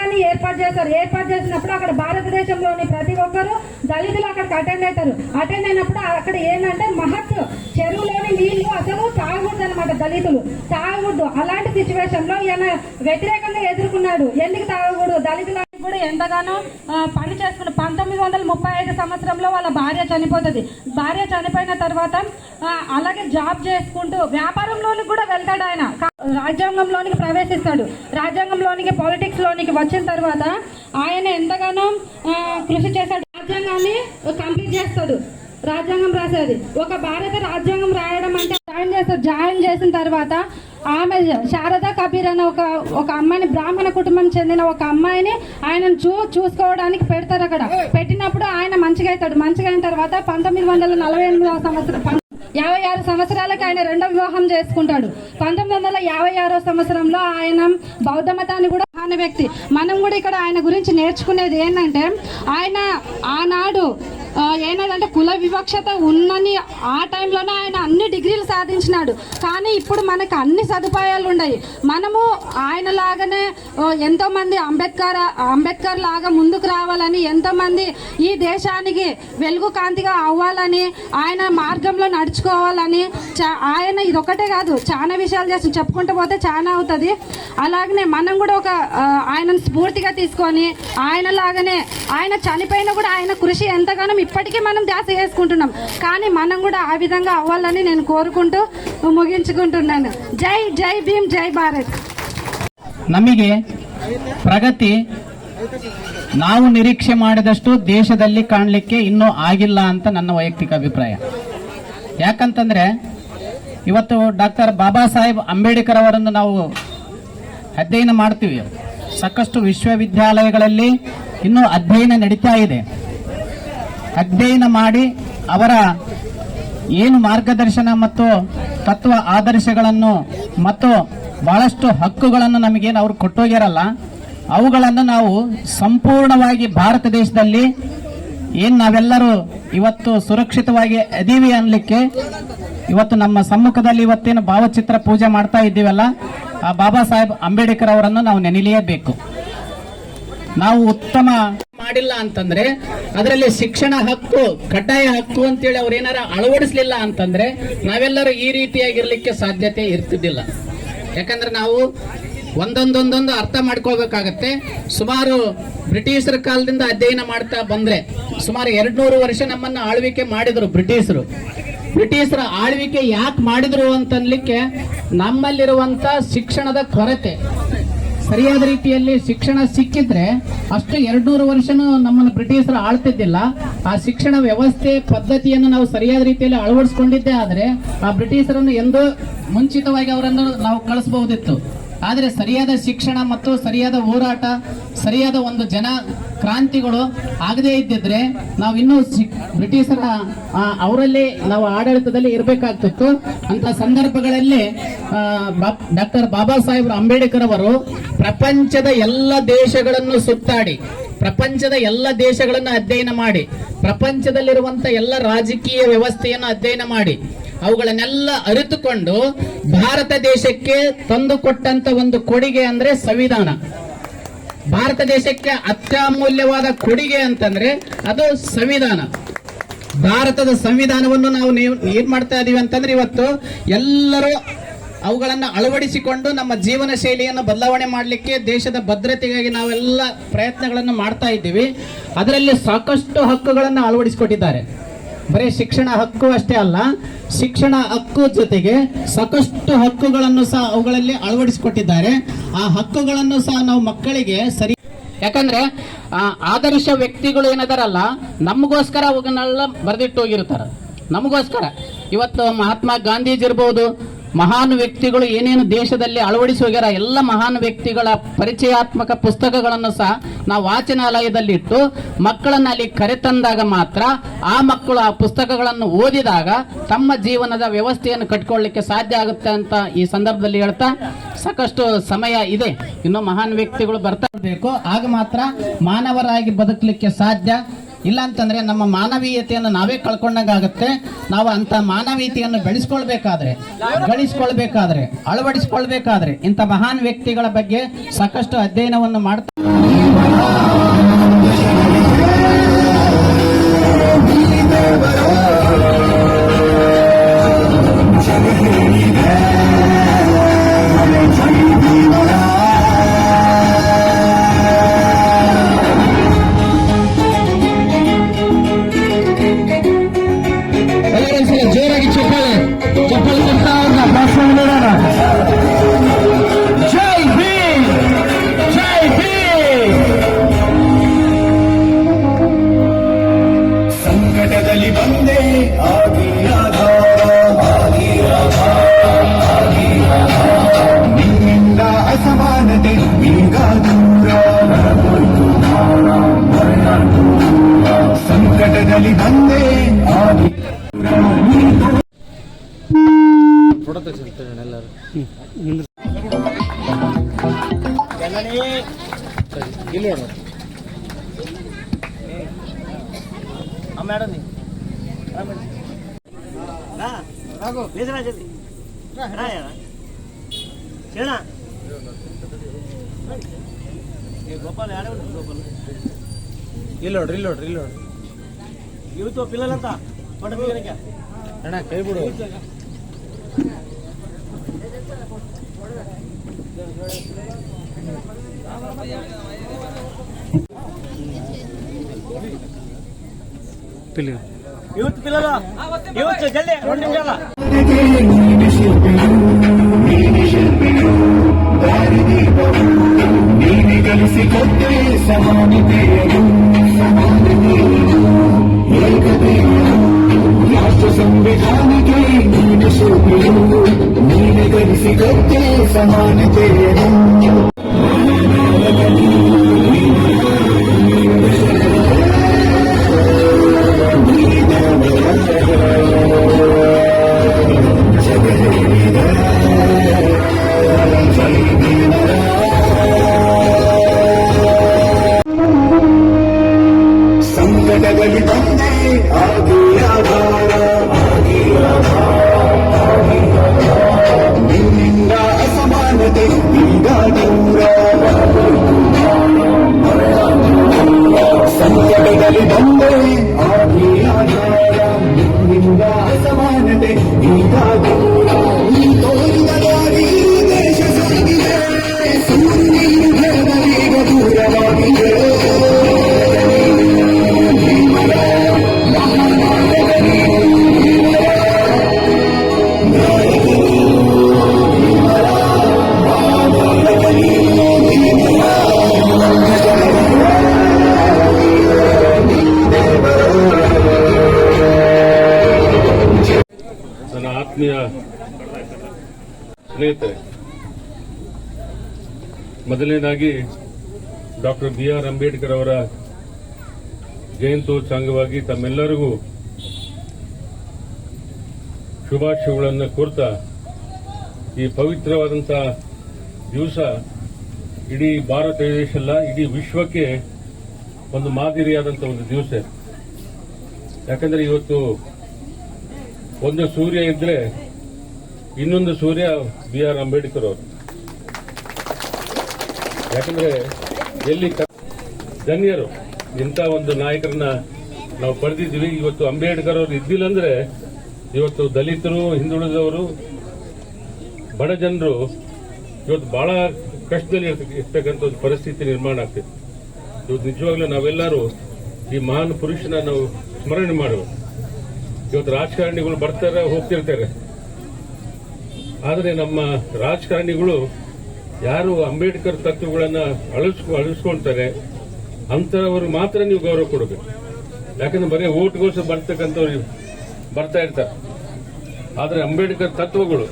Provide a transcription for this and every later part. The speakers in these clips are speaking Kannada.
సమావేశాన్ని ఏర్పాటు చేస్తారు. ఏర్పాటు చేసినప్పుడు అక్కడ భారతదేశంలోని ప్రతి ఒక్కరు దళితులు అక్కడికి అటెండ్ అయినప్పుడు అక్కడ ఏంటంటే మహత్ చెరువులోని నీళ్లు అసలు తాగకూడదు అనమాట, దళితులు తాగకూడదు. అలాంటి సిచ్యువేషన్ లో ఈయన వ్యతిరేకంగా ఎదుర్కొన్నాడు. ఎందుకు తాగకూడదు, దళితులు కూడా ఎంతగానో పని చేసుకున్న 1935 సంవత్సరంలో వాళ్ళ భార్య చనిపోతుంది. భార్య చనిపోయిన తర్వాత అలాగే జాబ్ చేసుకుంటూ వ్యాపారంలోనికి కూడా వెళ్తాడు. ఆయన రాజ్యాంగంలోనికి ప్రవేశిస్తాడు. రాజ్యాంగంలోనికి పాలిటిక్స్ లోనికి వచ్చిన తర్వాత ఆయన ఎంతగానో కృషి చేశాడు. రాజ్యాంగాన్ని కంప్లీట్ చేస్తాడు. రాజ్యాంగం రాసేది ఒక భారత రాజ్యాంగం రాయడం అంటే జాయిన్ చేసిన తర్వాత ఆమె శారదా కబీర్ అనే ఒక అమ్మాయిని, బ్రాహ్మణ కుటుంబం చెందిన ఒక అమ్మాయిని ఆయన చూసుకోవడానికి పెడతారు. అక్కడ పెట్టినప్పుడు ఆయన మంచిగా అవుతాడు. మంచిగా అయిన తర్వాత 1948 సంవత్సరం 56 సంవత్సరాలకి ఆయన రెండో వివాహం చేసుకుంటాడు. 1956 సంవత్సరంలో ఆయన బౌద్ధ మతాన్ని కూడా అనే వ్యక్తి. మనం కూడా ఇక్కడ ఆయన గురించి నేర్చుకునేది ఏంటంటే ఆయన ఆనాడు ఏనాడంటే కుల వివక్షత ఉన్నని ఆ టైంలోనే ఆయన అన్ని డిగ్రీలు సాధించినాడు. కానీ ఇప్పుడు మనకు అన్ని సదుపాయాలు ఉన్నాయి. మనము ఆయన లాగానే ఎంతోమంది అంబేద్కర్ లాగా ముందుకు రావాలని, ఎంతోమంది ఈ దేశానికి వెలుగు కాంతిగా అవ్వాలని, ఆయన మార్గంలో నడుచుకోవాలని ఆయన ఇదొకటే కాదు చాలా విషయాలు చేసి చెప్పుకుంటూ పోతే చాలా అవుతుంది. అలాగనే మనం కూడా ఒక ఆయనను స్ఫూర్తిగా తీసుకొని ఆయన లాగానే ఆయన చనిపోయినా కూడా ఆయన కృషి ఎంతగానో ఇప్పటికీ మనం ధ్యాస చేసుకుంటున్నాం. కానీ మనం కూడా ఆ విధంగా అవ్వాలని నేను కోరుకుంటూ ముగించుకుంటున్నాను. జై జై భీమ్, జై ಭಾರತ್. ನಮಗೆ ಪ್ರಗತಿ ನಾವು ನಿರೀಕ್ಷೆ ಮಾಡಿದಷ್ಟು ದೇಶದಲ್ಲಿ ಕಾಣಲಿಕ್ಕೆ ಇನ್ನೂ ಆಗಿಲ್ಲ ಅಂತ ನನ್ನ ವೈಯಕ್ತಿಕ ಅಭಿಪ್ರಾಯ. ಯಾಕಂತಂದ್ರೆ ಇವತ್ತು ಡಾಕ್ಟರ್ ಬಾಬಾ ಸಾಹೇಬ್ ಅಂಬೇಡ್ಕರ್ ಅವರನ್ನು ನಾವು ಅಧ್ಯಯನ ಮಾಡ್ತೀವಿ. ಸಾಕಷ್ಟು ವಿಶ್ವವಿದ್ಯಾಲಯಗಳಲ್ಲಿ ಇನ್ನೂ ಅಧ್ಯಯನ ನಡೀತಾ ಇದೆ. ಅಧ್ಯಯನ ಮಾಡಿ ಅವರ ಏನು ಮಾರ್ಗದರ್ಶನ ಮತ್ತು ತತ್ವ ಆದರ್ಶಗಳನ್ನು ಮತ್ತು ಬಹಳಷ್ಟು ಹಕ್ಕುಗಳನ್ನು ನಮಗೇನು ಅವರು ಕೊಟ್ಟೋಗ್ಯಾರಲ್ಲ, ಅವುಗಳನ್ನು ನಾವು ಸಂಪೂರ್ಣವಾಗಿ ಭಾರತ ದೇಶದಲ್ಲಿ ಏನು ನಾವೆಲ್ಲರೂ ಇವತ್ತು ಸುರಕ್ಷಿತವಾಗಿ ಅದೀವಿ ಅನ್ನಲಿಕ್ಕೆ ಇವತ್ತು ನಮ್ಮ ಸಮ್ಮುಖದಲ್ಲಿ ಇವತ್ತೇನು ಭಾವಚಿತ್ರ ಪೂಜೆ ಮಾಡ್ತಾ ಇದ್ದೀವಲ್ಲ, ಆ ಬಾಬಾ ಸಾಹೇಬ್ ಅಂಬೇಡ್ಕರ್ ಅವರನ್ನು ನಾವು ನೆನೆಯಲೇಬೇಕು. ನಾವು ಉತ್ತಮ ಮಾಡಿಲ್ಲ ಅಂತಂದ್ರೆ ಅದರಲ್ಲಿ ಶಿಕ್ಷಣ ಹಕ್ಕು, ಕಡ್ಡಾಯ ಹಕ್ಕು ಅಂತೇಳಿ ಅವ್ರು ಏನಾರ ಅಳವಡಿಸಲಿಲ್ಲ ಅಂತಂದ್ರೆ ನಾವೆಲ್ಲರೂ ಈ ರೀತಿಯಾಗಿರ್ಲಿಕ್ಕೆ ಸಾಧ್ಯತೆ ಇರ್ತಿದ್ದಿಲ್ಲ. ಯಾಕಂದ್ರೆ ನಾವು ಒಂದೊಂದೊಂದೊಂದು ಅರ್ಥ ಮಾಡ್ಕೊಳ್ಬೇಕಾಗತ್ತೆ. ಸುಮಾರು ಬ್ರಿಟಿಷರ ಕಾಲದಿಂದ ಅಧ್ಯಯನ ಮಾಡ್ತಾ ಬಂದ್ರೆ ಸುಮಾರು 200 ವರ್ಷ ನಮ್ಮನ್ನ ಆಳ್ವಿಕೆ ಮಾಡಿದ್ರು ಬ್ರಿಟಿಷರು. ಬ್ರಿಟಿಷರ ಆಳ್ವಿಕೆ ಯಾಕೆ ಮಾಡಿದ್ರು ಅಂತನ್ಲಿಕ್ಕೆ ನಮ್ಮಲ್ಲಿರುವಂತ ಶಿಕ್ಷಣದ ಕೊರತೆ. ಸರಿಯಾದ ರೀತಿಯಲ್ಲಿ ಶಿಕ್ಷಣ ಸಿಕ್ಕಿದ್ರೆ ಅಷ್ಟು 200 ವರ್ಷನೂ ನಮ್ಮನ್ನು ಬ್ರಿಟಿಷರು ಆಳ್ತಿದ್ದಿಲ್ಲ. ಆ ಶಿಕ್ಷಣ ವ್ಯವಸ್ಥೆ ಪದ್ಧತಿಯನ್ನು ನಾವು ಸರಿಯಾದ ರೀತಿಯಲ್ಲಿ ಅಳವಡಿಸಿಕೊಂಡಿದ್ದೇ ಆದ್ರೆ ಆ ಬ್ರಿಟಿಷರನ್ನು ಎಂದೋ ಮುಂಚಿತವಾಗಿ ಅವರನ್ನು ನಾವು ಕಳಿಸಬಹುದಿತ್ತು. ಆದರೆ ಸರಿಯಾದ ಶಿಕ್ಷಣ ಮತ್ತು ಸರಿಯಾದ ಹೋರಾಟ, ಸರಿಯಾದ ಒಂದು ಜನ ಕ್ರಾಂತಿಗಳು ಆಗದೇ ಇದ್ದಿದ್ರೆ ನಾವು ಇನ್ನೂ ಬ್ರಿಟಿಷರ ಅವರಲ್ಲಿ ನಾವು ಆಡಳಿತದಲ್ಲಿ ಇರಬೇಕಾಗ್ತಿತ್ತು. ಅಂತ ಸಂದರ್ಭಗಳಲ್ಲಿ ಡಾಕ್ಟರ್ ಬಾಬಾ ಸಾಹೇಬ್ ಅಂಬೇಡ್ಕರ್ ಅವರು ಪ್ರಪಂಚದ ಎಲ್ಲ ದೇಶಗಳನ್ನು ಸುತ್ತಾಡಿ, ಪ್ರಪಂಚದ ಎಲ್ಲ ದೇಶಗಳನ್ನು ಅಧ್ಯಯನ ಮಾಡಿ, ಪ್ರಪಂಚದಲ್ಲಿರುವಂತ ಎಲ್ಲ ರಾಜಕೀಯ ವ್ಯವಸ್ಥೆಯನ್ನು ಅಧ್ಯಯನ ಮಾಡಿ ಅವುಗಳನ್ನೆಲ್ಲ ಅರಿತುಕೊಂಡು ಭಾರತ ದೇಶಕ್ಕೆ ತಂದುಕೊಟ್ಟಂತ ಒಂದು ಕೊಡುಗೆ ಅಂದ್ರೆ ಸಂವಿಧಾನ. ಭಾರತ ದೇಶಕ್ಕೆ ಅತ್ಯಮೂಲ್ಯವಾದ ಕೊಡುಗೆ ಅಂತಂದ್ರೆ ಅದು ಸಂವಿಧಾನ. ಭಾರತದ ಸಂವಿಧಾನವನ್ನು ನಾವು ಏನ್ ಮಾಡ್ತಾ ಇದೀವಿ ಅಂತಂದ್ರೆ ಇವತ್ತು ಎಲ್ಲರೂ ಅವುಗಳನ್ನು ಅಳವಡಿಸಿಕೊಂಡು ನಮ್ಮ ಜೀವನ ಶೈಲಿಯನ್ನು ಬದಲಾವಣೆ ಮಾಡಲಿಕ್ಕೆ, ದೇಶದ ಭದ್ರತೆಗಾಗಿ ನಾವೆಲ್ಲ ಪ್ರಯತ್ನಗಳನ್ನು ಮಾಡ್ತಾ ಇದ್ದೀವಿ. ಅದರಲ್ಲಿ ಸಾಕಷ್ಟು ಹಕ್ಕುಗಳನ್ನು ಅಳವಡಿಸಿಕೊಟ್ಟಿದ್ದಾರೆ. ಬರೀ ಶಿಕ್ಷಣ ಹಕ್ಕು ಅಷ್ಟೇ ಅಲ್ಲ, ಶಿಕ್ಷಣ ಹಕ್ಕು ಜೊತೆಗೆ ಸಾಕಷ್ಟು ಹಕ್ಕುಗಳನ್ನು ಸಹ ಅವುಗಳಲ್ಲಿ ಅಳವಡಿಸಿಕೊಟ್ಟಿದ್ದಾರೆ. ಆ ಹಕ್ಕುಗಳನ್ನು ಸಹ ನಾವು ಮಕ್ಕಳಿಗೆ ಸರಿ, ಯಾಕಂದ್ರೆ ಆದರ್ಶ ವ್ಯಕ್ತಿಗಳು ಏನದಾರಲ್ಲ ನಮಗೋಸ್ಕರ ಅವುಗಳನ್ನೆಲ್ಲ ಬರೆದಿಟ್ಟು ಹೋಗಿರ್ತಾರ. ನಮಗೋಸ್ಕರ ಇವತ್ತು ಮಹಾತ್ಮ ಗಾಂಧೀಜಿ ಇರ್ಬೋದು, ಮಹಾನ್ ವ್ಯಕ್ತಿಗಳು ಏನೇನು ದೇಶದಲ್ಲಿ ಅಳವಡಿಸಿ ಹೋಗ್ಯಾರ ಎಲ್ಲ ಮಹಾನ್ ವ್ಯಕ್ತಿಗಳ ಪರಿಚಯಾತ್ಮಕ ಪುಸ್ತಕಗಳನ್ನು ಸಹ ನಾವು ವಾಚನಾಲಯದಲ್ಲಿ ಇಟ್ಟು ಮಕ್ಕಳನ್ನ ಅಲ್ಲಿ ಕರೆತಂದಾಗ ಮಾತ್ರ ಆ ಮಕ್ಕಳು ಆ ಪುಸ್ತಕಗಳನ್ನು ಓದಿದಾಗ ತಮ್ಮ ಜೀವನದ ವ್ಯವಸ್ಥೆಯನ್ನು ಕಟ್ಕೊಳ್ಳಿಕ್ಕೆ ಸಾಧ್ಯ ಆಗುತ್ತೆ ಅಂತ ಈ ಸಂದರ್ಭದಲ್ಲಿ ಹೇಳ್ತಾ, ಸಾಕಷ್ಟು ಸಮಯ ಇದೆ, ಇನ್ನು ಮಹಾನ್ ವ್ಯಕ್ತಿಗಳು ಬರ್ತಾ ಇರಬೇಕು. ಆಗ ಮಾತ್ರ ಮಾನವರಾಗಿ ಬದುಕಲಿಕ್ಕೆ ಸಾಧ್ಯ. ಇಲ್ಲ ಅಂತಂದ್ರೆ ನಮ್ಮ ಮಾನವೀಯತೆಯನ್ನು ನಾವೇ ಕಳ್ಕೊಂಡಂಗಾಗುತ್ತೆ. ನಾವು ಅಂತ ಮಾನವೀಯತೆಯನ್ನು ಗಳಿಸ್ಕೊಳ್ಬೇಕಾದ್ರೆ, ಅಳವಡಿಸಿಕೊಳ್ಬೇಕಾದ್ರೆ ಇಂಥ ಮಹಾನ್ ವ್ಯಕ್ತಿಗಳ ಬಗ್ಗೆ ಸಾಕಷ್ಟು ಅಧ್ಯಯನವನ್ನು ಮಾಡ್ತಾ ಗೋಪಾಲ್ ರಿಲೋಡ್ ಇವತ್ತು ಪಿಲ್ಲಂತ ಅಣ್ಣ ಕೈ ಬಿಡು. ಇವತ್ತು ಪಿಲ್ಲಲ್ಲ ಇವತ್ತು ಜಲ್ದಿ 2 ನಿಮಿಷ ಅಲ್ಲ. కలిసికొట్టే సమానతేయు రాష్ట్ర సంవిధానికే నీని శోభియు నీని కలిసికొట్టే సమానతేయు ಸಂಕಟಗಳು ಬಂದೇ ನಿನ್ನಿಂದ ಅಸಮಾನತೆ ಈಗ ದೂರ ಸಂಕಟಗಳು ಬಂದೇ ನಿನ್ನಿಂದ ಅಸಮಾನತೆ ಈಗ ದೂರ ನೀ ತೋರಿದ ದಾರಿ ದೇಶ ಸಾಗಿದೆ ಸೂರ್ಯನೀರು ಭೇದವೀಗ ದೂರವಾಗಿದೆ ನನ್ನ ಆತ್ಮೀಯ ಸ್ನೇಹಿತರೆ, ಮೊದಲನೇದಾಗಿ ಡಾಕ್ಟರ್ BR ಅಂಬೇಡ್ಕರ್ ಅವರ ಜಯಂತ್ಯೋತ್ಸವ ಅಂಗವಾಗಿ ತಮ್ಮೆಲ್ಲರಿಗೂ ಶುಭಾಶಯಗಳನ್ನು ಕೋರ್ತಾ, ಈ ಪವಿತ್ರವಾದಂತಹ ದಿವಸ ಇಡೀ ಭಾರತ ದೇಶ ಅಲ್ಲ, ಇಡೀ ವಿಶ್ವಕ್ಕೆ ಒಂದು ಮಾದರಿಯಾದಂಥ ಒಂದು ದಿವಸ. ಯಾಕಂದ್ರೆ ಇವತ್ತು ಒಂದು ಸೂರ್ಯ ಇದ್ರೆ ಇನ್ನೊಂದು ಸೂರ್ಯ BR ಅಂಬೇಡ್ಕರ್ ಅವರು. ಯಾಕಂದ್ರೆ ಎಲ್ಲಿ ಧನ್ಯರು ಇಂಥ ಒಂದು ನಾಯಕರನ್ನ ನಾವು ಪಡೆದಿದ್ದೀವಿ. ಇವತ್ತು ಅಂಬೇಡ್ಕರ್ ಅವರು ಇದ್ದಿಲ್ಲ ಅಂದ್ರೆ ಇವತ್ತು ದಲಿತರು, ಹಿಂದುಳಿದವರು, ಬಡ ಜನರು ಇವತ್ತು ಬಹಳ ಕಷ್ಟದಲ್ಲಿ ಇರ್ತಕ್ಕಂಥ ಒಂದು ಪರಿಸ್ಥಿತಿ ನಿರ್ಮಾಣ ಆಗ್ತಿದೆ. ಇವತ್ತು ನಿಜವಾಗ್ಲೂ ನಾವೆಲ್ಲರೂ ಈ ಮಹಾನ್ ಪುರುಷನ ನಾವು ಸ್ಮರಣೆ ಮಾಡುವ. ಇವತ್ತು ರಾಜಕಾರಣಿಗಳು ಬರ್ತಾರೆ, ಹೋಗ್ತಿರ್ತಾರೆ, ಆದರೆ ನಮ್ಮ ರಾಜಕಾರಣಿಗಳು ಯಾರು ಅಂಬೇಡ್ಕರ್ ತತ್ವಗಳನ್ನ ಅಳಿಸ್ಕೊಳ್ತಾರೆ ಅಂತವರು ಮಾತ್ರ ನೀವು ಗೌರವ ಕೊಡಬೇಕು. ಯಾಕಂದ್ರೆ ಬರೀ ಓಟ್ಗೋಸ್ಕರ ಬರ್ತಕ್ಕಂಥವ್ರು ಬರ್ತಾ ಇರ್ತಾರೆ. ಆದರೆ ಅಂಬೇಡ್ಕರ್ ತತ್ವಗಳು,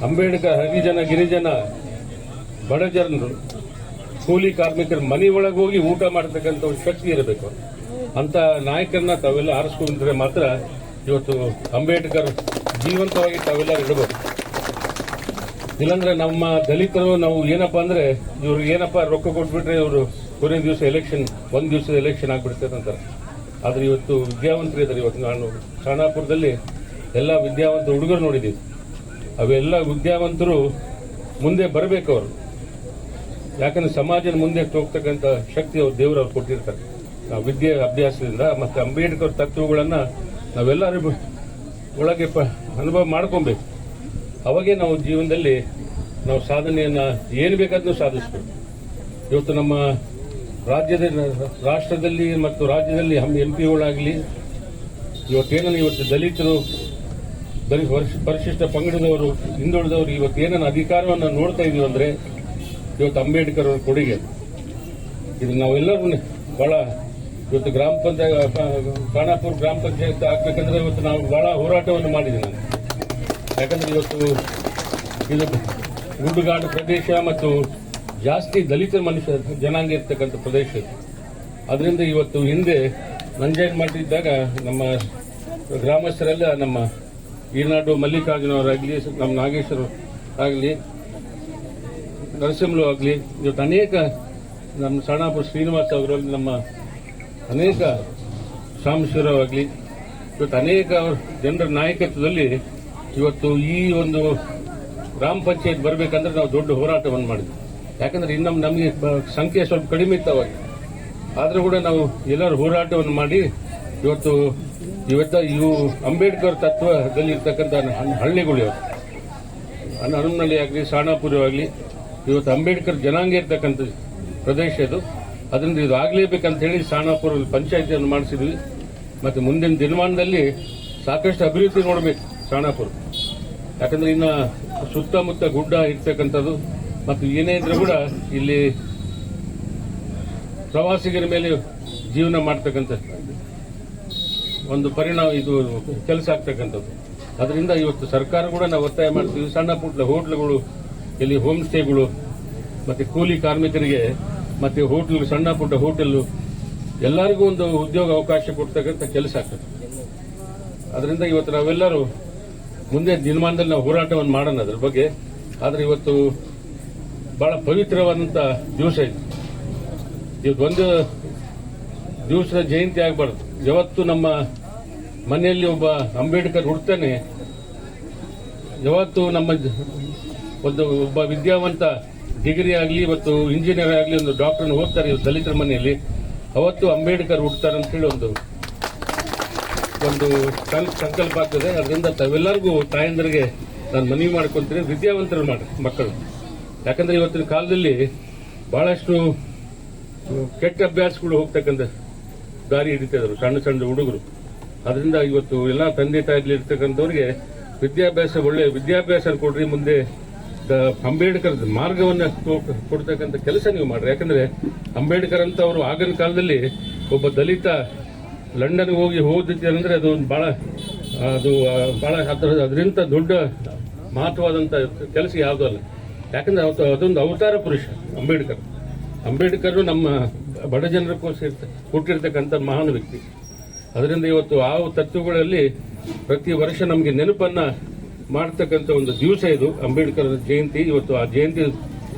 ಅಂಬೇಡ್ಕರ್ ಹರಿಜನ, ಗಿರಿಜನ, ಬಡ ಜನರು, ಕೂಲಿ ಕಾರ್ಮಿಕರ ಮನೆ ಒಳಗೆ ಹೋಗಿ ಊಟ ಮಾಡತಕ್ಕಂಥ ಒಂದು ಶಕ್ತಿ ಇರಬೇಕು. ಅಂತ ನಾಯಕರನ್ನ ತಾವೆಲ್ಲ ಆರಿಸ್ಕೊಂಡ್ರೆ ಮಾತ್ರ ಇವತ್ತು ಅಂಬೇಡ್ಕರ್ ಜೀವಂತವಾಗಿ ತಾವೆಲ್ಲ ಇಡಬೇಕು. ಇಲ್ಲಾಂದ್ರೆ ನಮ್ಮ ದಲಿತರು ನಾವು ಏನಪ್ಪಾ ಅಂದ್ರೆ ಇವ್ರು ಏನಪ್ಪಾ ರೊಕ್ಕ ಕೊಟ್ಬಿಟ್ರೆ ಇವರು ಕೊನೆ ದಿವಸ ಎಲೆಕ್ಷನ್, ಒಂದ್ ದಿವಸದ ಎಲೆಕ್ಷನ್ ಆಗ್ಬಿಡ್ತದೆ ಅಂತಾರೆ. ಆದ್ರೆ ಇವತ್ತು ವಿದ್ಯಾವಂತರು ಇದ್ದಾರೆ. ಇವತ್ತು ನಾನು ಖಾನಾಪುರದಲ್ಲಿ ಎಲ್ಲ ವಿದ್ಯಾವಂತ ಹುಡುಗರು ನೋಡಿದ್ದೀವಿ. ಅವೆಲ್ಲ ವಿದ್ಯಾವಂತರು ಮುಂದೆ ಬರಬೇಕು ಅವರು. ಯಾಕಂದ್ರೆ ಸಮಾಜದ ಮುಂದೆ ಹೋಗ್ತಕ್ಕಂಥ ಶಕ್ತಿ ಅವ್ರು ದೇವರವ್ರು ಕೊಟ್ಟಿರ್ತಾರೆ. ನಾವು ವಿದ್ಯೆ ಅಭ್ಯಾಸದಿಂದ ಮತ್ತೆ ಅಂಬೇಡ್ಕರ್ ತತ್ವಗಳನ್ನ ನಾವೆಲ್ಲರೂ ಒಳಗೆ ಅನುಭವ ಮಾಡ್ಕೊಬೇಕು. ಅವಾಗೇ ನಾವು ಜೀವನದಲ್ಲಿ ನಾವು ಸಾಧನೆಯನ್ನ ಏನು ಬೇಕಾದ್ರೂ ಸಾಧಿಸಬೇಕು. ಇವತ್ತು ನಮ್ಮ ರಾಷ್ಟ್ರದಲ್ಲಿ ಮತ್ತು ರಾಜ್ಯದಲ್ಲಿ MP-ಗಳಾಗಲಿ ಇವತ್ತೇನನ್ನು ಇವತ್ತು ದಲಿತರು, ಪರಿಶಿಷ್ಟ ಪಂಗಡದವರು, ಹಿಂದುಳಿದವರು ಇವತ್ತೇನನ್ನು ಅಧಿಕಾರವನ್ನು ನೋಡ್ತಾ ಇದೀವಿ ಅಂದ್ರೆ ಇವತ್ತು ಅಂಬೇಡ್ಕರ್ ಅವರ ಕೊಡುಗೆ. ಇದು ನಾವೆಲ್ಲರೂ ಬಹಳ ಇವತ್ತು ಗ್ರಾಮ ಪಂಚಾಯತ್, ಖಾನಾಪುರ ಗ್ರಾಮ ಪಂಚಾಯತ್ ಆಗ್ಬೇಕಂದ್ರೆ ಇವತ್ತು ನಾವು ಬಹಳ ಹೋರಾಟವನ್ನು ಮಾಡಿದ್ದೀವಿ ನಾನು. ಯಾಕಂದ್ರೆ ಇವತ್ತು ಇದು ಗುಡ್ಡುಗಾಡು ಪ್ರದೇಶ ಮತ್ತು ಜಾಸ್ತಿ ದಲಿತ ಮನುಷ್ಯ ಜನಾಂಗ ಇರ್ತಕ್ಕಂಥ ಪ್ರದೇಶ. ಅದರಿಂದ ಇವತ್ತು ಹಿಂದೆ ನಂಜಾಯನ್ ಮಾಡಿದ್ದಾಗ ನಮ್ಮ ಗ್ರಾಮಸ್ಥರೆಲ್ಲ ನಮ್ಮ ಈನಾಡು ಮಲ್ಲಿಕಾರ್ಜುನ ಅವರಾಗಲಿ, ನಮ್ಮ ನಾಗೇಶ್ವರ ಆಗಲಿ, ನರಸಿಂಹಲು ಆಗಲಿ, ಇವತ್ತು ಅನೇಕ ನಮ್ಮ ಸಣ್ಣಾಪುರ ಶ್ರೀನಿವಾಸ ಅವರಲ್ಲಿ ನಮ್ಮ ಅನೇಕ ಸಾಂಬಶಿವರಾವ್ ಆಗಲಿ, ಇವತ್ತು ಅನೇಕ ಜನರ ನಾಯಕತ್ವದಲ್ಲಿ ಇವತ್ತು ಈ ಒಂದು ಗ್ರಾಮ ಪಂಚಾಯತ್ ಬರಬೇಕಂದ್ರೆ ನಾವು ದೊಡ್ಡ ಹೋರಾಟವನ್ನು ಮಾಡಿದ್ವಿ. ಯಾಕಂದ್ರೆ ಇನ್ನು ನಮಗೆ ಸಂಖ್ಯೆ ಸ್ವಲ್ಪ ಕಡಿಮೆ ಇತ್ತವಾಗಿ, ಆದರೂ ಕೂಡ ನಾವು ಎಲ್ಲರೂ ಹೋರಾಟವನ್ನು ಮಾಡಿ ಇವತ್ತು ಇವು ಅಂಬೇಡ್ಕರ್ ತತ್ವದಲ್ಲಿ ಇರ್ತಕ್ಕಂಥ ಹಳ್ಳಿಗಳು ಹನುಮನಹಳ್ಳಿ ಆಗಲಿ, ಸಾಣಾಪುರ ಆಗಲಿ, ಇವತ್ತು ಅಂಬೇಡ್ಕರ್ ಜನಾಂಗ ಇರ್ತಕ್ಕಂಥ ಪ್ರದೇಶ ಇದು. ಅದರಿಂದ ಇದು ಆಗಲೇಬೇಕಂತ ಹೇಳಿ ಸಾಣಾಪುರ ಪಂಚಾಯತಿಯನ್ನು ಮಾಡಿಸಿದ್ವಿ. ಮತ್ತು ಮುಂದಿನ ದಿನಮಾನದಲ್ಲಿ ಸಾಕಷ್ಟು ಅಭಿವೃದ್ಧಿ ನೋಡಬೇಕು ಸಾಣಾಪುರ. ಯಾಕಂದ್ರೆ ಇನ್ನು ಸುತ್ತಮುತ್ತ ಗುಡ್ಡ ಇರ್ತಕ್ಕಂಥದ್ದು ಮತ್ತು ಏನೇ ಇದ್ರೂ ಕೂಡ ಇಲ್ಲಿ ಪ್ರವಾಸಿಗರ ಮೇಲೆ ಜೀವನ ಮಾಡ್ತಕ್ಕಂಥ ಒಂದು ಪರಿಣಾಮ ಇದು ಕೆಲಸ ಆಗ್ತಕ್ಕಂಥದ್ದು. ಅದರಿಂದ ಇವತ್ತು ಸರ್ಕಾರ ಕೂಡ ನಾವು ಒತ್ತಾಯ ಮಾಡ್ತೀವಿ, ಸಣ್ಣ ಪುಟ್ಟ ಹೋಟ್ಲುಗಳು, ಇಲ್ಲಿ ಹೋಮ್ ಸ್ಟೇಗಳು ಮತ್ತೆ ಕೂಲಿ ಕಾರ್ಮಿಕರಿಗೆ ಮತ್ತೆ ಹೋಟ್ಲ್, ಸಣ್ಣ ಪುಟ್ಟ ಹೋಟೆಲ್ಲು ಎಲ್ಲರಿಗೂ ಒಂದು ಉದ್ಯೋಗ ಅವಕಾಶ ಕೊಡ್ತಕ್ಕಂಥ ಕೆಲಸ ಆಗ್ತದೆ. ಅದರಿಂದ ಇವತ್ತು ನಾವೆಲ್ಲರೂ ಮುಂದೆ ದಿನಮಾನದಲ್ಲಿ ನಾವು ಹೋರಾಟವನ್ನು ಮಾಡೋಣ ಅದ್ರ ಬಗ್ಗೆ. ಆದರೆ ಇವತ್ತು ಬಹಳ ಪವಿತ್ರವಾದಂಥ ದಿವಸ ಇದು. ಇವತ್ತು ಒಂದು ದಿವಸದ ಜಯಂತಿ ಆಗಬಾರ್ದು. ಯಾವತ್ತು ನಮ್ಮ ಮನೆಯಲ್ಲಿ ಒಬ್ಬ ಅಂಬೇಡ್ಕರ್ ಹುಡ್ತಾನೆ, ಯಾವತ್ತು ನಮ್ಮ ಒಬ್ಬ ವಿದ್ಯಾವಂತ ಡಿಗ್ರಿ ಆಗಲಿ ಮತ್ತು ಇಂಜಿನಿಯರ್ ಆಗಲಿ ಒಂದು ಡಾಕ್ಟರ್ನ ಓದ್ತಾರೆ ಇವತ್ತು ದಲಿತರ ಮನೆಯಲ್ಲಿ, ಅವತ್ತು ಅಂಬೇಡ್ಕರ್ ಹುಡ್ತಾರೆ ಅಂತೇಳಿ ಒಂದು ಸಂಕಲ್ಪ ಆಗ್ತದೆ. ಅದರಿಂದ ತಾವೆಲ್ಲರಿಗೂ ತಾಯಂದರಿಗೆ ನಾನು ಮನವಿ ಮಾಡ್ಕೊಂತೀನಿ, ವಿದ್ಯಾವಂತರು ಮಾಡಿ ಮಕ್ಕಳು. ಯಾಕಂದ್ರೆ ಇವತ್ತಿನ ಕಾಲದಲ್ಲಿ ಬಹಳಷ್ಟು ಕೆಟ್ಟ ಅಭ್ಯಾಸಗಳು ಹೋಗ್ತಕ್ಕಂಥ ದಾರಿ ಹಿಡಿತಿದ್ರು ಸಣ್ಣ ಸಣ್ಣ ಹುಡುಗರು. ಅದರಿಂದ ಇವತ್ತು ಎಲ್ಲ ತಂದೆ ತಾಯಿಲಿ ಇರ್ತಕ್ಕಂಥವ್ರಿಗೆ ಒಳ್ಳೆಯ ವಿದ್ಯಾಭ್ಯಾಸ ಕೊಡ್ರಿ, ಮುಂದೆ ಅಂಬೇಡ್ಕರ್ ಮಾರ್ಗವನ್ನು ಕೊಡ್ತಕ್ಕಂಥ ಕೆಲಸ ನೀವು ಮಾಡ್ರಿ. ಯಾಕಂದ್ರೆ ಅಂಬೇಡ್ಕರ್ ಅಂತ ಅವರು ಆಗಿನ ಕಾಲದಲ್ಲಿ ಒಬ್ಬ ದಲಿತ ಲಂಡನ್ಗೆ ಹೋಗಿ ಓದಿದ್ದೇನೆಂದ್ರೆ ಅದು ಬಹಳ ಅದರಿಂದ ದೊಡ್ಡ ಮಹತ್ವವಾದಂಥ ಕೆಲಸ ಯಾವುದೂ ಅಲ್ಲ. ಯಾಕಂದ್ರೆ ಅದೊಂದು ಅವತಾರ ಪುರುಷ ಅಂಬೇಡ್ಕರ್ ನಮ್ಮ ಬಡ ಜನರಕ್ಕೋಸ್ಕರ ಹುಟ್ಟಿರ್ತಕ್ಕಂಥ ಮಹಾನ್ ವ್ಯಕ್ತಿ. ಅದರಿಂದ ಇವತ್ತು ಆ ತತ್ವಗಳಲ್ಲಿ ಪ್ರತಿ ವರ್ಷ ನಮಗೆ ನೆನಪನ್ನ ಮಾಡತಕ್ಕಂಥ ಒಂದು ದಿವಸ ಇದು ಅಂಬೇಡ್ಕರ್ ಜಯಂತಿ. ಇವತ್ತು ಆ ಜಯಂತಿ